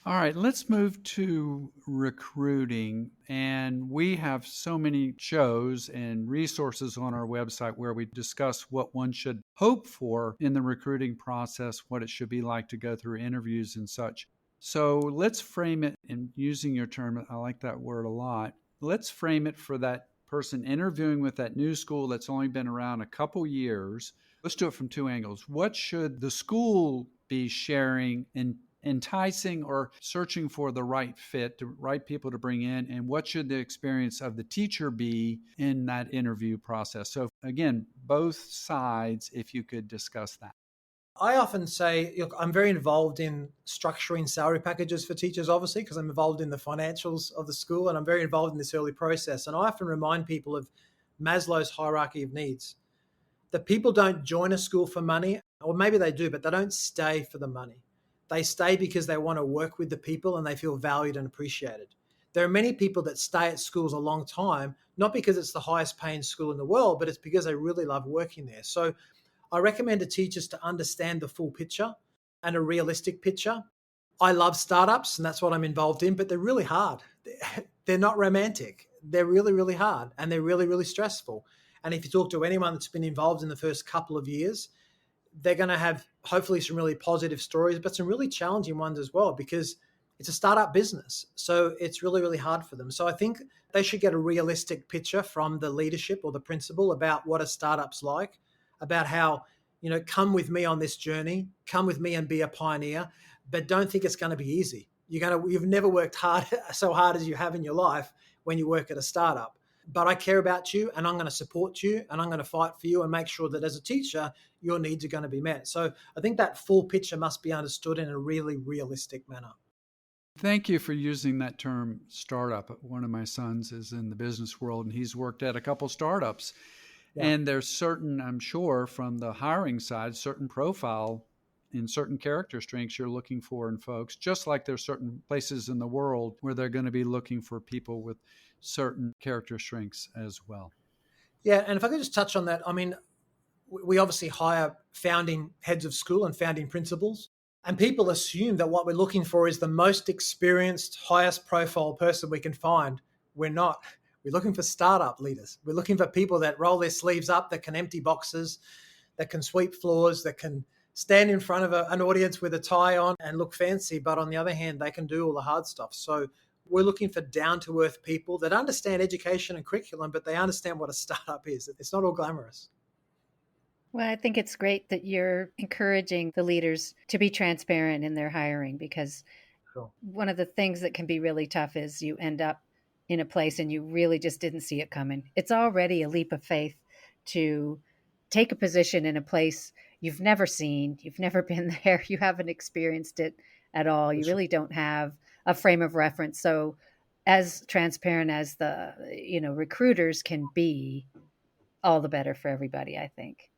All right, let's move to recruiting. And we have so many shows and resources on our website where we discuss what one should hope for in the recruiting process, what it should be like to go through interviews and such. So let's frame it, and using your term, I like that word a lot. Let's frame it for that person interviewing with that new school that's only been around a couple years. Let's do it from two angles. What should the school be sharing in enticing or searching for the right fit, the right people to bring in, and what should the experience of the teacher be in that interview process? So again, both sides, if you could discuss that. I often say, look, I'm very involved in structuring salary packages for teachers, obviously, because I'm involved in the financials of the school and I'm very involved in this early process. And I often remind people of Maslow's hierarchy of needs. That people don't join a school for money, or maybe they do, but they don't stay for the money. They stay because they want to work with the people and they feel valued and appreciated. There are many people that stay at schools a long time, not because it's the highest paying school in the world, but it's because they really love working there. So I recommend to teachers to understand the full picture and a realistic picture. I love startups and that's what I'm involved in, but they're really hard. They're not romantic. They're really, really hard and they're really, really stressful. And if you talk to anyone that's been involved in the first couple of years, they're going to have hopefully some really positive stories, but some really challenging ones as well, because it's a startup business. So it's really, really hard for them. So I think they should get a realistic picture from the leadership or the principal about what a startup's like, about how, come with me on this journey, come with me and be a pioneer, but don't think it's going to be easy. You've never worked so hard as you have in your life when you work at a startup. But I care about you and I'm going to support you and I'm going to fight for you and make sure that as a teacher, your needs are going to be met. So I think that full picture must be understood in a really realistic manner. Thank you for using that term startup. One of my sons is in the business world and he's worked at a couple startups. Yeah. And there's certain, I'm sure, from the hiring side, certain profile in certain character strengths you're looking for in folks, just like there's certain places in the world where they're going to be looking for people with certain character strengths as well. Yeah. And if I could just touch on that, I mean, we obviously hire founding heads of school and founding principals. And people assume that what we're looking for is the most experienced, highest profile person we can find. We're not. We're looking for startup leaders. We're looking for people that roll their sleeves up, that can empty boxes, that can sweep floors, that can stand in front of an audience with a tie on and look fancy. But on the other hand, they can do all the hard stuff. So we're looking for down-to-earth people that understand education and curriculum, but they understand what a startup is. It's not all glamorous. Well, I think it's great that you're encouraging the leaders to be transparent in their hiring, because Sure. one of the things that can be really tough is you end up in a place and you really just didn't see it coming. It's already a leap of faith to take a position in a place you've never seen, you've never been there, you haven't experienced it at all. You really don't have a frame of reference. So as transparent as the recruiters can be, all the better for everybody, I think.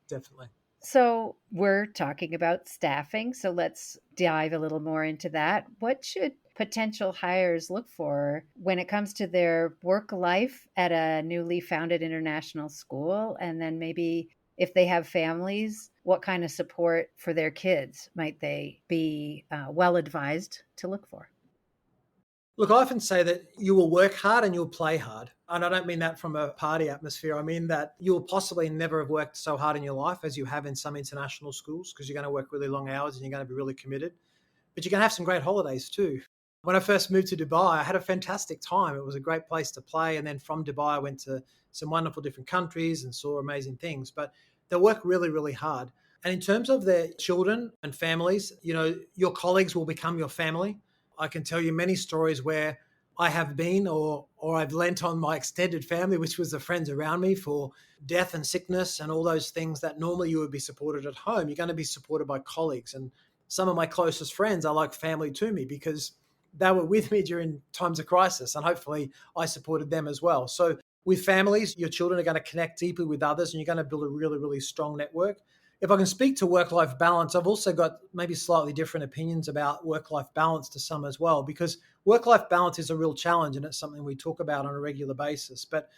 Definitely. So we're talking about staffing. So let's dive a little more into that. What should potential hires look for when it comes to their work life at a newly founded international school? And then maybe if they have families, what kind of support for their kids might they be well advised to look for? Look, I often say that you will work hard and you'll play hard. And I don't mean that from a party atmosphere. I mean that you'll possibly never have worked so hard in your life as you have in some international schools, because you're going to work really long hours and you're going to be really committed. But you're going to have some great holidays too. When I first moved to Dubai, I had a fantastic time. It was a great place to play. And then from Dubai, I went to some wonderful different countries and saw amazing things. But they work really, really hard. And in terms of their children and families, your colleagues will become your family. I can tell you many stories where I have been or I've lent on my extended family, which was the friends around me, for death and sickness and all those things that normally you would be supported at home. You're going to be supported by colleagues. And some of my closest friends are like family to me because they were with me during times of crisis, and hopefully I supported them as well. So with families, your children are going to connect deeply with others and you're going to build a really, really strong network. If I can speak to work-life balance, I've also got maybe slightly different opinions about work-life balance to some as well, because work-life balance is a real challenge and it's something we talk about on a regular basis. But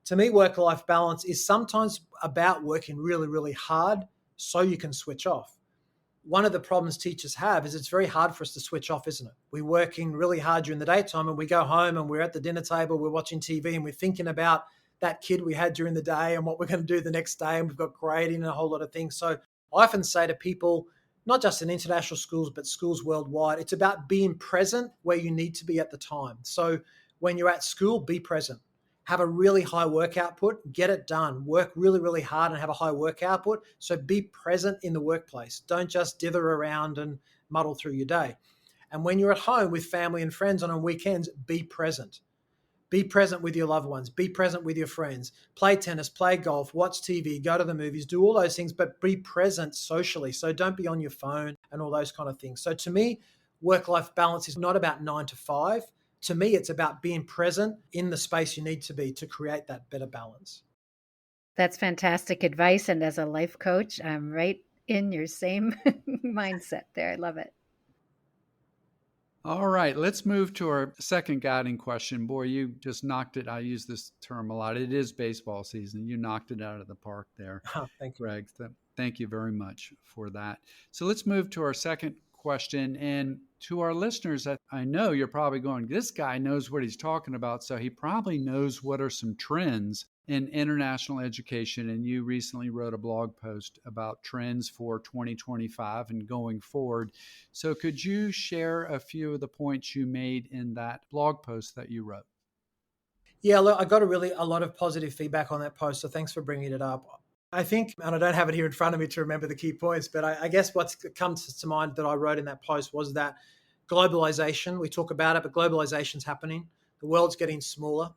to me, work-life balance is sometimes about working really, really hard so you can switch off. one of the problems teachers have is it's very hard for us to switch off, isn't it? We're working really hard during the daytime and we go home and we're at the dinner table, we're watching TV and we're thinking about that kid we had during the day and what we're going to do the next day. And we've got grading and a whole lot of things. So I often say to people, not just in international schools, but schools worldwide, it's about being present where you need to be at the time. So when you're at school, be present. Have a really high work output, get it done. Work really, really hard and have a high work output. So be present in the workplace. Don't just dither around and muddle through your day. And when you're at home with family and friends on weekends, be present. Be present with your loved ones. Be present with your friends. Play tennis, play golf, watch TV, go to the movies, do all those things, but be present socially. So don't be on your phone and all those kind of things. So to me, work-life balance is not about 9 to 5. To me, it's about being present in the space you need to be to create that better balance. That's fantastic advice. And as a life coach, I'm right in your same mindset there. I love it. All right, let's move to our second guiding question. Boy, you just knocked it. I use this term a lot. It is baseball season. You knocked it out of the park there, Thank you. Greg. Thank you very much for that. So let's move to our second question. And to our listeners, I know you're probably going, this guy knows what he's talking about. So he probably knows what are some trends in international education. And you recently wrote a blog post about trends for 2025 and going forward. So could you share a few of the points you made in that blog post that you wrote? Yeah, look, I got a lot of positive feedback on that post. So thanks for bringing it up. I think, and I don't have it here in front of me to remember the key points, but I guess what's comes to mind that I wrote in that post was that globalization, we talk about it, but globalization's happening. The world's getting smaller.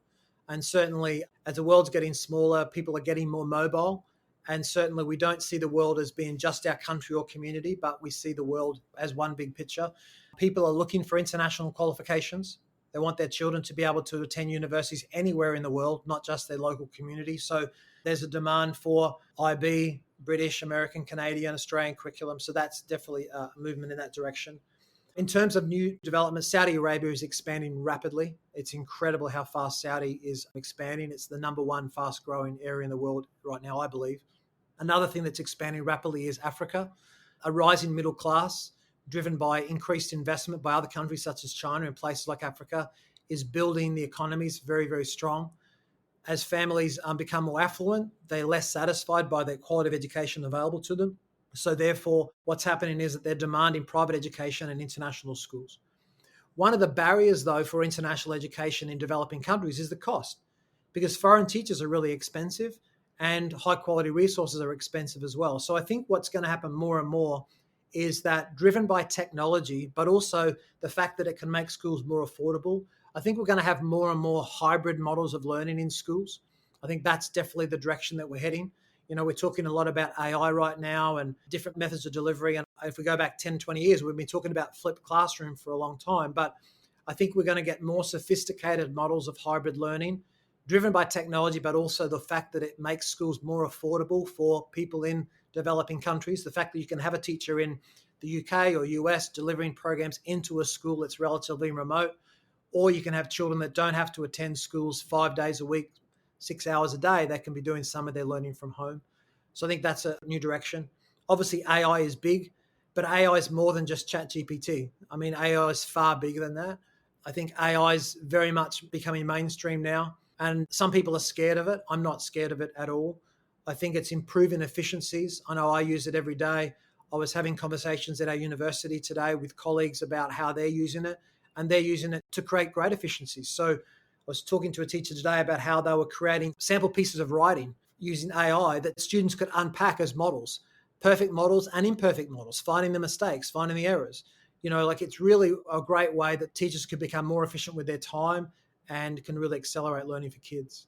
And certainly as the world's getting smaller, people are getting more mobile. And certainly we don't see the world as being just our country or community, but we see the world as one big picture. People are looking for international qualifications. They want their children to be able to attend universities anywhere in the world, not just their local community. So there's a demand for IB, British, American, Canadian, Australian curriculum. So that's definitely a movement in that direction. In terms of new developments, Saudi Arabia is expanding rapidly. It's incredible how fast Saudi is expanding. It's the number one fast growing area in the world right now, I believe. Another thing that's expanding rapidly is Africa, a rising middle class driven by increased investment by other countries such as China and places like Africa is building the economies very, very strong. As families become more affluent, they're less satisfied by the quality of education available to them. So therefore, what's happening is that they're demanding private education and international schools. One of the barriers, though, for international education in developing countries is the cost, because foreign teachers are really expensive and high quality resources are expensive as well. So I think what's going to happen more and more is that, driven by technology, but also the fact that it can make schools more affordable, I think we're going to have more and more hybrid models of learning in schools. I think that's definitely the direction that we're heading. You know, we're talking a lot about AI right now and different methods of delivery. And if we go back 10, 20 years, we've been talking about flipped classroom for a long time. But I think we're going to get more sophisticated models of hybrid learning driven by technology, but also the fact that it makes schools more affordable for people in developing countries. The fact that you can have a teacher in the UK or US delivering programs into a school that's relatively remote, or you can have children that don't have to attend schools 5 days a week, 6 hours a day. They can be doing some of their learning from home. So I think that's a new direction. Obviously, AI is big, but AI is more than just ChatGPT. I mean, AI is far bigger than that. I think AI is very much becoming mainstream now, and some people are scared of it. I'm not scared of it at all. I think it's improving efficiencies. I know I use it every day. I was having conversations at our university today with colleagues about how they're using it, and they're using it to create great efficiencies. So I was talking to a teacher today about how they were creating sample pieces of writing using AI that students could unpack as models, perfect models and imperfect models, finding the mistakes, finding the errors. You know, like, it's really a great way that teachers could become more efficient with their time and can really accelerate learning for kids.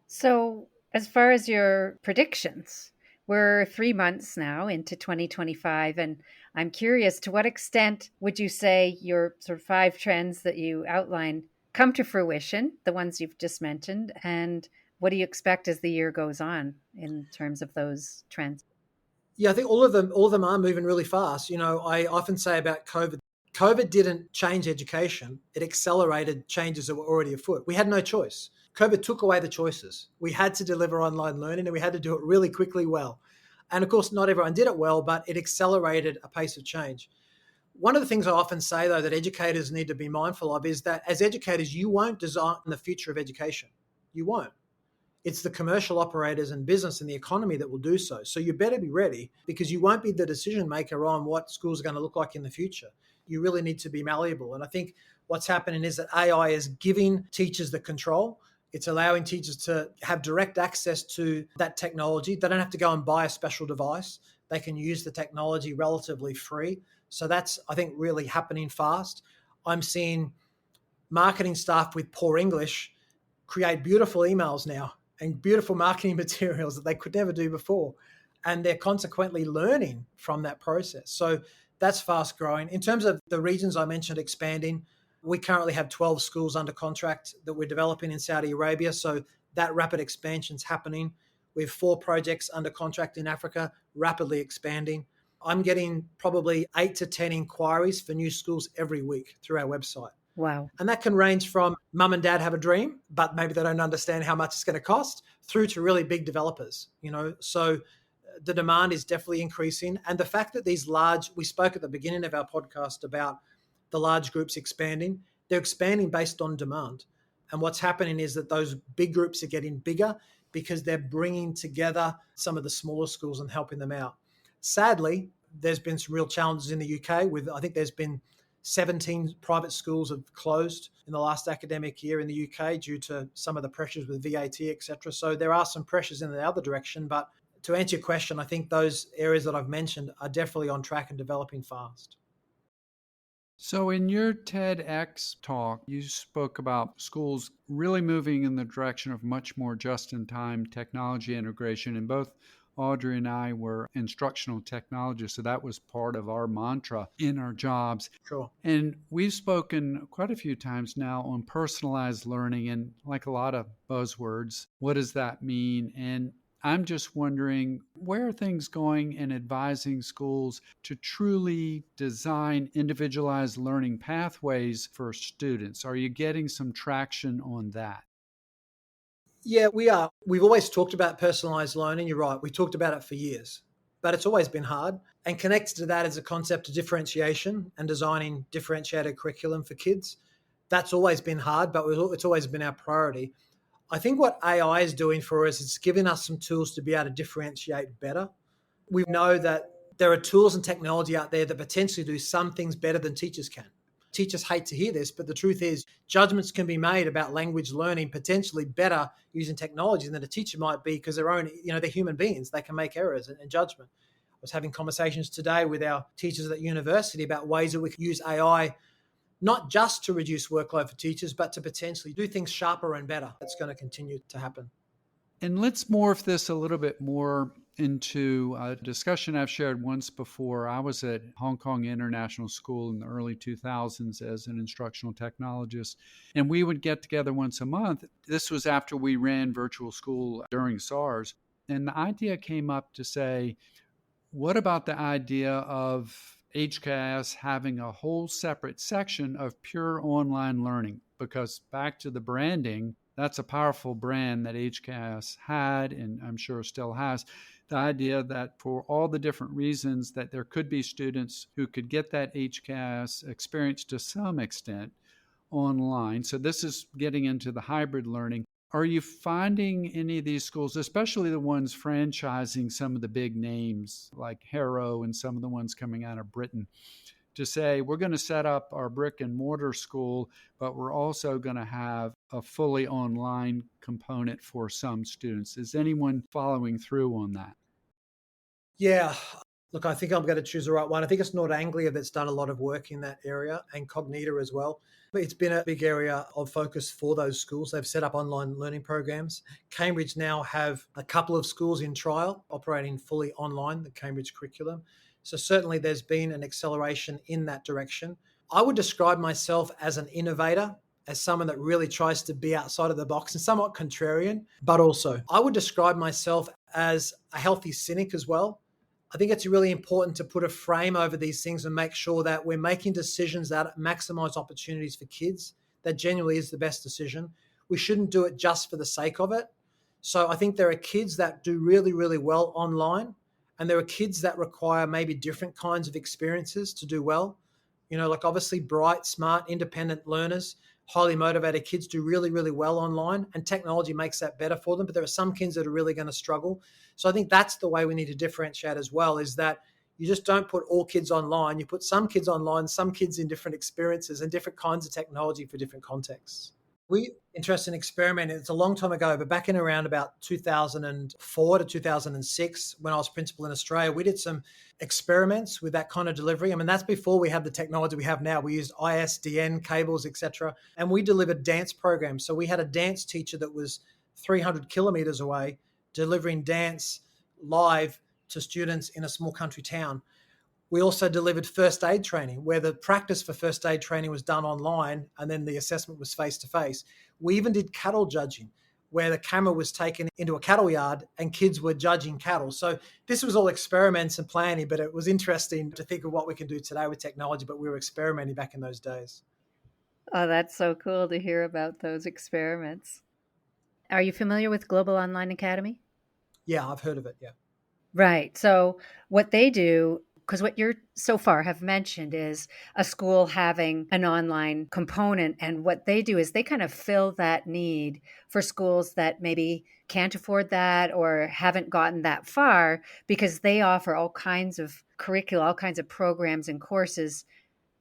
So, as far as your predictions, we're 3 months now into 2025, and I'm curious, to what extent would you say your sort of 5 trends that you outlined come to fruition, the ones you've just mentioned, and what do you expect as the year goes on in terms of those trends? Yeah, I think all of them are moving really fast. You know, I often say about COVID didn't change education. It accelerated changes that were already afoot. We had no choice. COVID took away the choices. We had to deliver online learning and we had to do it really quickly well. And of course, not everyone did it well, but it accelerated a pace of change. One of the things I often say, though, that educators need to be mindful of is that as educators, you won't design the future of education. You won't. It's the commercial operators and business and the economy that will do so. So you better be ready, because you won't be the decision maker on what schools are going to look like in the future. You really need to be malleable. And I think what's happening is that AI is giving teachers the control. It's allowing teachers to have direct access to that technology. They don't have to go and buy a special device. They can use the technology relatively free. So that's, I think, really happening fast. I'm seeing marketing staff with poor English create beautiful emails now and beautiful marketing materials that they could never do before. And they're consequently learning from that process. So that's fast growing. In terms of the regions I mentioned expanding, we currently have 12 schools under contract that we're developing in Saudi Arabia. So that rapid expansion is happening. We have 4 projects under contract in Africa, rapidly expanding. I'm getting probably 8 to 10 inquiries for new schools every week through our website. Wow. And that can range from mum and dad have a dream, but maybe they don't understand how much it's going to cost, through to really big developers, So the demand is definitely increasing. And the fact that these we spoke at the beginning of our podcast about the large groups expanding, they're expanding based on demand. And what's happening is that those big groups are getting bigger because they're bringing together some of the smaller schools and helping them out. Sadly, there's been some real challenges in the UK I think there's been 17 private schools have closed in the last academic year in the UK due to some of the pressures with VAT, etc. So there are some pressures in the other direction. But to answer your question, I think those areas that I've mentioned are definitely on track and developing fast. So in your TEDx talk, you spoke about schools really moving in the direction of much more just-in-time technology integration, and both Audrey and I were instructional technologists, so that was part of our mantra in our jobs. Sure. And we've spoken quite a few times now on personalized learning, and like a lot of buzzwords, what does that mean? And I'm just wondering, where are things going in advising schools to truly design individualized learning pathways for students? Are you getting some traction on that? Yeah, we are. We've always talked about personalized learning. You're right. We talked about it for years, but it's always been hard. And connected to that is a concept of differentiation and designing differentiated curriculum for kids. That's always been hard, but it's always been our priority. I think what AI is doing for us, it's giving us some tools to be able to differentiate better. We know that there are tools and technology out there that potentially do some things better than teachers can. Teachers hate to hear this, but the truth is judgments can be made about language learning potentially better using technology than a teacher might be, because they're human beings. They can make errors and judgment. I was having conversations today with our teachers at university about ways that we can use AI not just to reduce workload for teachers, but to potentially do things sharper and better. That's going to continue to happen. And let's morph this a little bit more into a discussion I've shared once before. I was at Hong Kong International School in the early 2000s as an instructional technologist, and we would get together once a month. This was after we ran virtual school during SARS. And the idea came up to say, what about the idea of HKS having a whole separate section of pure online learning? Because back to the branding, that's a powerful brand that HKS had, and I'm sure still has. The idea that for all the different reasons that there could be students who could get that HKS experience to some extent online. So this is getting into the hybrid learning. Are you finding any of these schools, especially the ones franchising some of the big names like Harrow and some of the ones coming out of Britain, to say we're going to set up our brick and mortar school, but we're also going to have a fully online component for some students? Is anyone following through on that? Yeah. Look, I think I'm going to choose the right one. I think it's North Anglia that's done a lot of work in that area, and Cognita as well. But it's been a big area of focus for those schools. They've set up online learning programs. Cambridge now have a couple of schools in trial operating fully online, the Cambridge curriculum. So certainly there's been an acceleration in that direction. I would describe myself as an innovator, as someone that really tries to be outside of the box and somewhat contrarian, but also I would describe myself as a healthy cynic as well. I think it's really important to put a frame over these things and make sure that we're making decisions that maximize opportunities for kids. That genuinely is the best decision. We shouldn't do it just for the sake of it. So I think there are kids that do really, really well online, And there are kids that require maybe different kinds of experiences to do well. Like obviously bright, smart, independent learners, highly motivated kids do really, really well online, and technology makes that better for them. But there are some kids that are really going to struggle. So I think that's the way we need to differentiate as well, is that you just don't put all kids online. You put some kids online, some kids in different experiences and different kinds of technology for different contexts. We interested in experimenting. It's a long time ago, but back in around about 2004 to 2006, when I was principal in Australia, we did some experiments with that kind of delivery. I mean, that's before we had the technology we have now. We used ISDN cables, etc., and we delivered dance programs. So we had a dance teacher that was 300 kilometers away, delivering dance live to students in a small country town. We also delivered first aid training, where the practice for first aid training was done online and then the assessment was face-to-face. We even did cattle judging, where the camera was taken into a cattle yard and kids were judging cattle. So this was all experiments and planning, but it was interesting to think of what we can do today with technology, but we were experimenting back in those days. Oh, that's so cool to hear about those experiments. Are you familiar with Global Online Academy? Yeah, I've heard of it, yeah. Right. So what they do, because what you're so far have mentioned is a school having an online component. And what they do is they kind of fill that need for schools that maybe can't afford that or haven't gotten that far, because they offer all kinds of curricula, all kinds of programs and courses.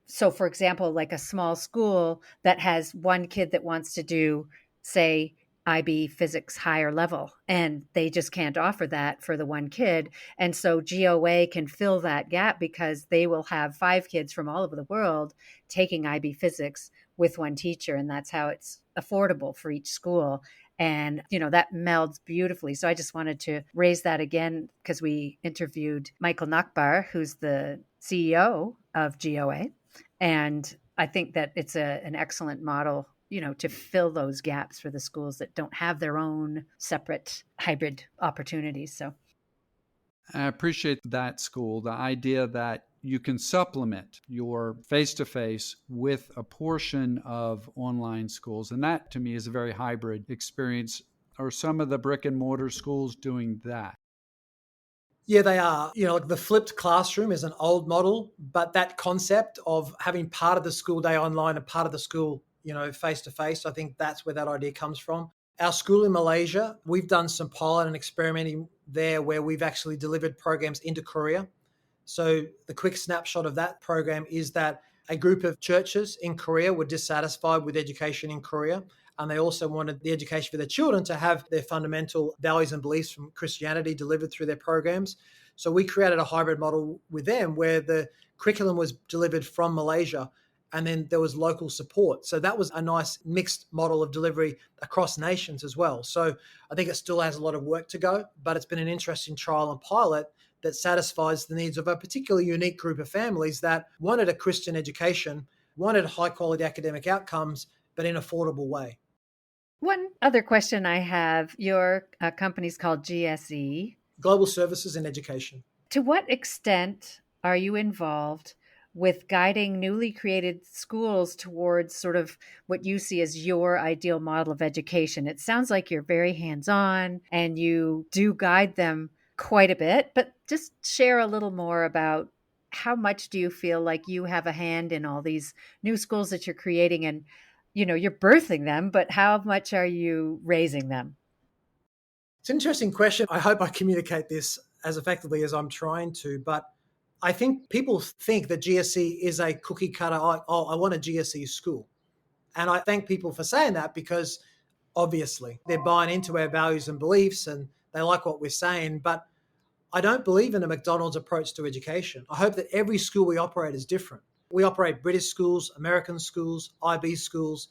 So, for example, like a small school that has one kid that wants to do, say, IB physics higher level, and they just can't offer that for the one kid. And so GOA can fill that gap because they will have 5 kids from all over the world taking IB physics with one teacher. And that's how it's affordable for each school. And, that melds beautifully. So I just wanted to raise that again because we interviewed Michael Nachbar, who's the CEO of GOA. And I think that it's an excellent model, to fill those gaps for the schools that don't have their own separate hybrid opportunities. So I appreciate that, school, the idea that you can supplement your face-to-face with a portion of online schools. And that, to me, is a very hybrid experience. Are some of the brick and mortar schools doing that? Yeah, they are. Like the flipped classroom is an old model, but that concept of having part of the school day online and part of the school, face to face, I think that's where that idea comes from. Our school in Malaysia, we've done some pilot and experimenting there where we've actually delivered programs into Korea. So the quick snapshot of that program is that a group of churches in Korea were dissatisfied with education in Korea. And they also wanted the education for their children to have their fundamental values and beliefs from Christianity delivered through their programs. So we created a hybrid model with them where the curriculum was delivered from Malaysia and then there was local support. So that was a nice mixed model of delivery across nations as well. So I think it still has a lot of work to go, but it's been an interesting trial and pilot that satisfies the needs of a particularly unique group of families that wanted a Christian education, wanted high quality academic outcomes, but in an affordable way. one other question I have, your company's called GSE. Global Services in Education. To what extent are you involved with guiding newly created schools towards sort of what you see as your ideal model of education? It sounds like you're very hands-on and you do guide them quite a bit, but just share a little more about how much do you feel like you have a hand in all these new schools that you're creating, and you're birthing them, but how much are you raising them? It's an interesting question. I hope I communicate this as effectively as I'm trying to, but I think people think that GSE is a cookie cutter. Oh, I want a GSE school. And I thank people for saying that because obviously they're buying into our values and beliefs and they like what we're saying. But I don't believe in a McDonald's approach to education. I hope that every school we operate is different. We operate British schools, American schools, IB schools,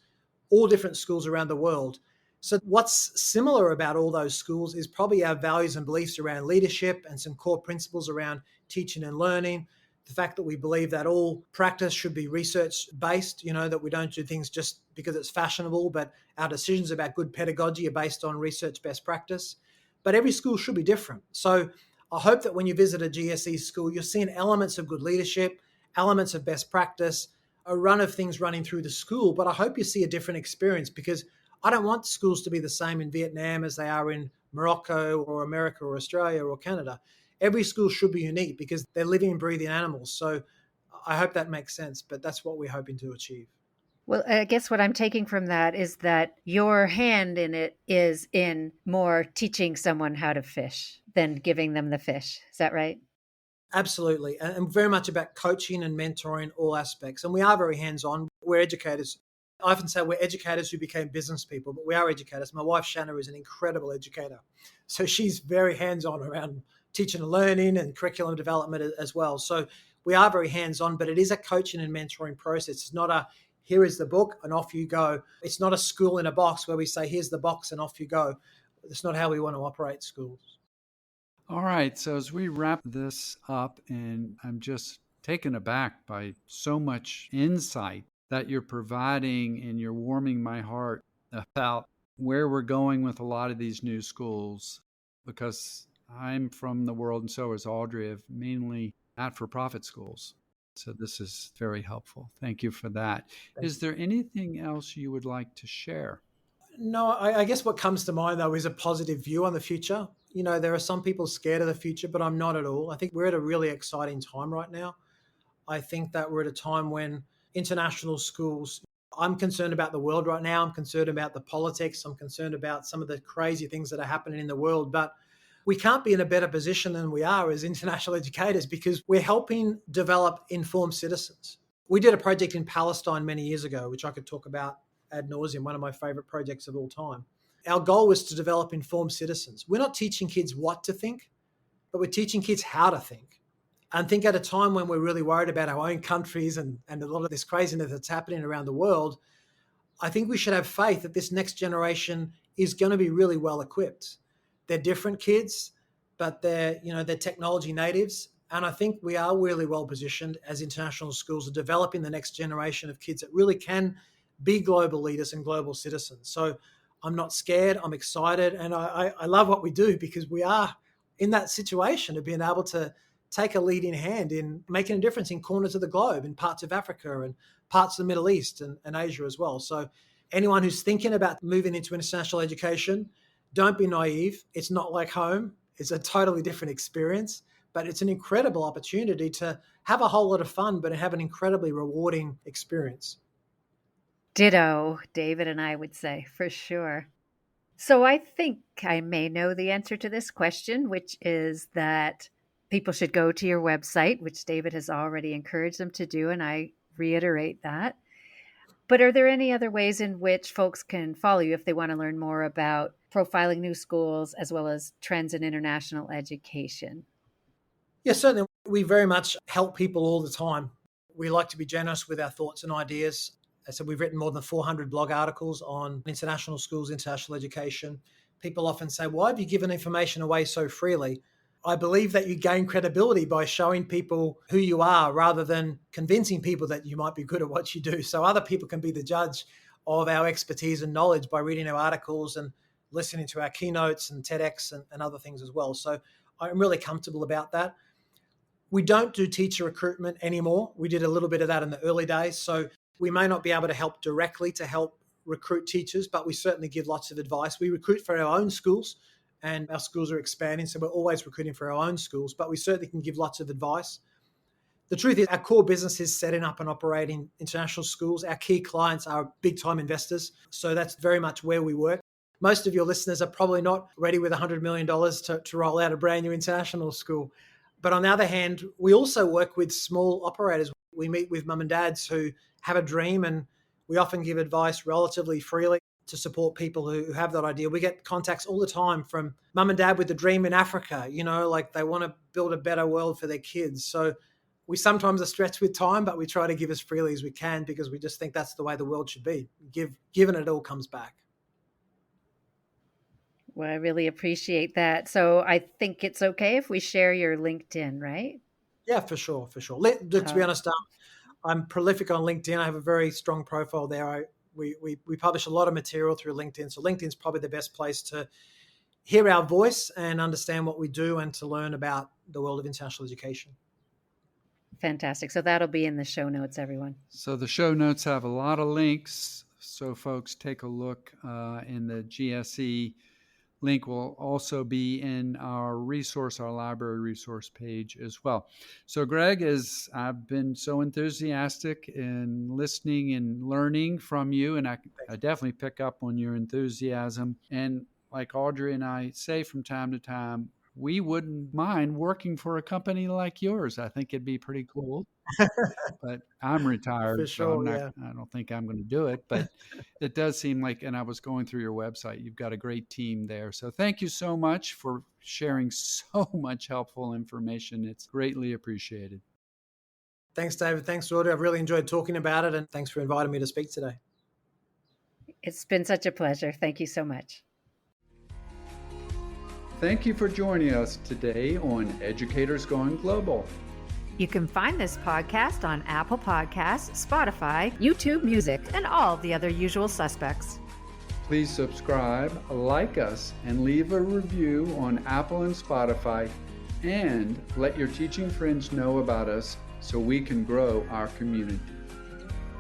all different schools around the world. So what's similar about all those schools is probably our values and beliefs around leadership and some core principles around teaching and learning. The fact that we believe that all practice should be research-based, that we don't do things just because it's fashionable, but our decisions about good pedagogy are based on research best practice. But every school should be different. So I hope that when you visit a GSE school, you're seeing elements of good leadership, elements of best practice, a run of things running through the school. But I hope you see a different experience because I don't want schools to be the same in Vietnam as they are in Morocco or America or Australia or Canada. every school should be unique because they're living and breathing animals. So I hope that makes sense, but that's what we're hoping to achieve. Well, I guess what I'm taking from that is that your hand in it is in more teaching someone how to fish than giving them the fish. Is that right? Absolutely. And very much about coaching and mentoring all aspects. And we are very hands-on. We're educators. I often say we're educators who became business people, but we are educators. My wife, Shanna, is an incredible educator. So she's very hands-on around teaching and learning and curriculum development as well. So we are very hands-on, but it is a coaching and mentoring process. It's not a, here is the book and off you go. It's not a school in a box where we say, here's the box and off you go. That's not how we want to operate schools. All right. So as we wrap this up, and I'm just taken aback by so much insight that you're providing, and you're warming my heart about where we're going with a lot of these new schools, because I'm from the world, and so is Audrey, of mainly not-for-profit schools. So this is very helpful. Thank you for that. Is there anything else you would like to share? No, I guess what comes to mind, though, is a positive view on the future. You know, there are some people scared of the future, but I'm not at all. I think we're at a really exciting time right now. I think that we're at a time when international schools, I'm concerned about the world right now. I'm concerned about the politics. I'm concerned about some of the crazy things that are happening in the world. But we can't be in a better position than we are as international educators because we're helping develop informed citizens. We did a project in Palestine many years ago, which I could talk about ad nauseum, one of my favorite projects of all time. Our goal was to develop informed citizens. We're not teaching kids what to think, but we're teaching kids how to think. And think at a time when we're really worried about our own countries and a lot of this craziness that's happening around the world, I think we should have faith that this next generation is going to be really well equipped. They're different kids, but they're technology natives. And I think we are really well positioned as international schools to developing the next generation of kids that really can be global leaders and global citizens. So I'm not scared. I'm excited. And I love what we do because we are in that situation of being able to take a leading hand in making a difference in corners of the globe, in parts of Africa and parts of the Middle East and Asia as well. So anyone who's thinking about moving into international education, don't be naive. It's not like home. It's a totally different experience, but it's an incredible opportunity to have a whole lot of fun, but have an incredibly rewarding experience. Ditto, David and I would say, for sure. So I think I may know the answer to this question, which is that people should go to your website, which David has already encouraged them to do, and I reiterate that. But are there any other ways in which folks can follow you if they want to learn more about profiling new schools as well as trends in international education? Yes, certainly. We very much help people all the time. We like to be generous with our thoughts and ideas. So we've written more than 400 blog articles on international schools, international education. People often say, why have you given information away so freely? I believe that you gain credibility by showing people who you are rather than convincing people that you might be good at what you do. So other people can be the judge of our expertise and knowledge by reading our articles and listening to our keynotes and TEDx and other things as well. So I'm really comfortable about that. We don't do teacher recruitment anymore. We did a little bit of that in the early days. So we may not be able to help directly to help recruit teachers, but we certainly give lots of advice. We recruit for our own schools and our schools are expanding. So we're always recruiting for our own schools, but we certainly can give lots of advice. The truth is our core business is setting up and operating international schools. Our key clients are big time investors. So that's very much where we work. Most of your listeners are probably not ready with $100 million to roll out a brand new international school. But on the other hand, we also work with small operators. We meet with mum and dads who have a dream, and we often give advice relatively freely to support people who have that idea. We get contacts all the time from mum and dad with a dream in Africa, like they want to build a better world for their kids. So we sometimes are stretched with time, but we try to give as freely as we can because we just think that's the way the world should be. Given it all comes back. Well, I really appreciate that. So I think it's okay if we share your LinkedIn, right? Yeah, for sure, for sure. To be honest, I'm prolific on LinkedIn. I have a very strong profile there. We publish a lot of material through LinkedIn. So LinkedIn's probably the best place to hear our voice and understand what we do and to learn about the world of international education. Fantastic. So that'll be in the show notes, everyone. So the show notes have a lot of links. So folks, take a look in the GSE link will also be in our library resource page as well. So Greg, I've been so enthusiastic in listening and learning from you, and I definitely pick up on your enthusiasm. And like Audrey and I say from time to time, we wouldn't mind working for a company like yours. I think it'd be pretty cool. But I'm retired, For so sure, yeah. I don't think I'm going to do it. But it does seem like, and I was going through your website, you've got a great team there. So thank you so much for sharing so much helpful information. It's greatly appreciated. Thanks, David. Thanks, Audrey. I've really enjoyed talking about it, and thanks for inviting me to speak today. It's been such a pleasure. Thank you so much. Thank you for joining us today on Educators Going Global. You can find this podcast on Apple Podcasts, Spotify, YouTube Music, and all the other usual suspects. Please subscribe, like us, and leave a review on Apple and Spotify, and let your teaching friends know about us so we can grow our community.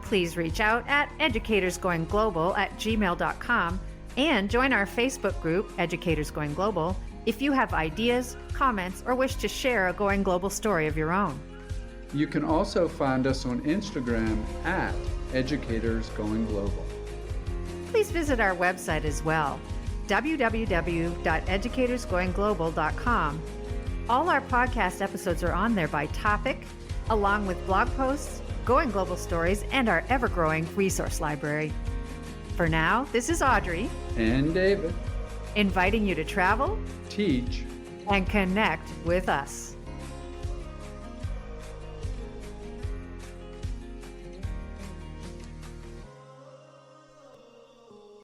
Please reach out at educatorsgoingglobal@gmail.com and join our Facebook group, Educators Going Global, if you have ideas, comments, or wish to share a Going Global story of your own. You can also find us on Instagram at Educators Going Global. Please visit our website as well, www.educatorsgoingglobal.com. All our podcast episodes are on there by topic, along with blog posts, Going Global stories, and our ever-growing resource library. For now, this is Audrey and David, inviting you to travel, teach, and connect with us.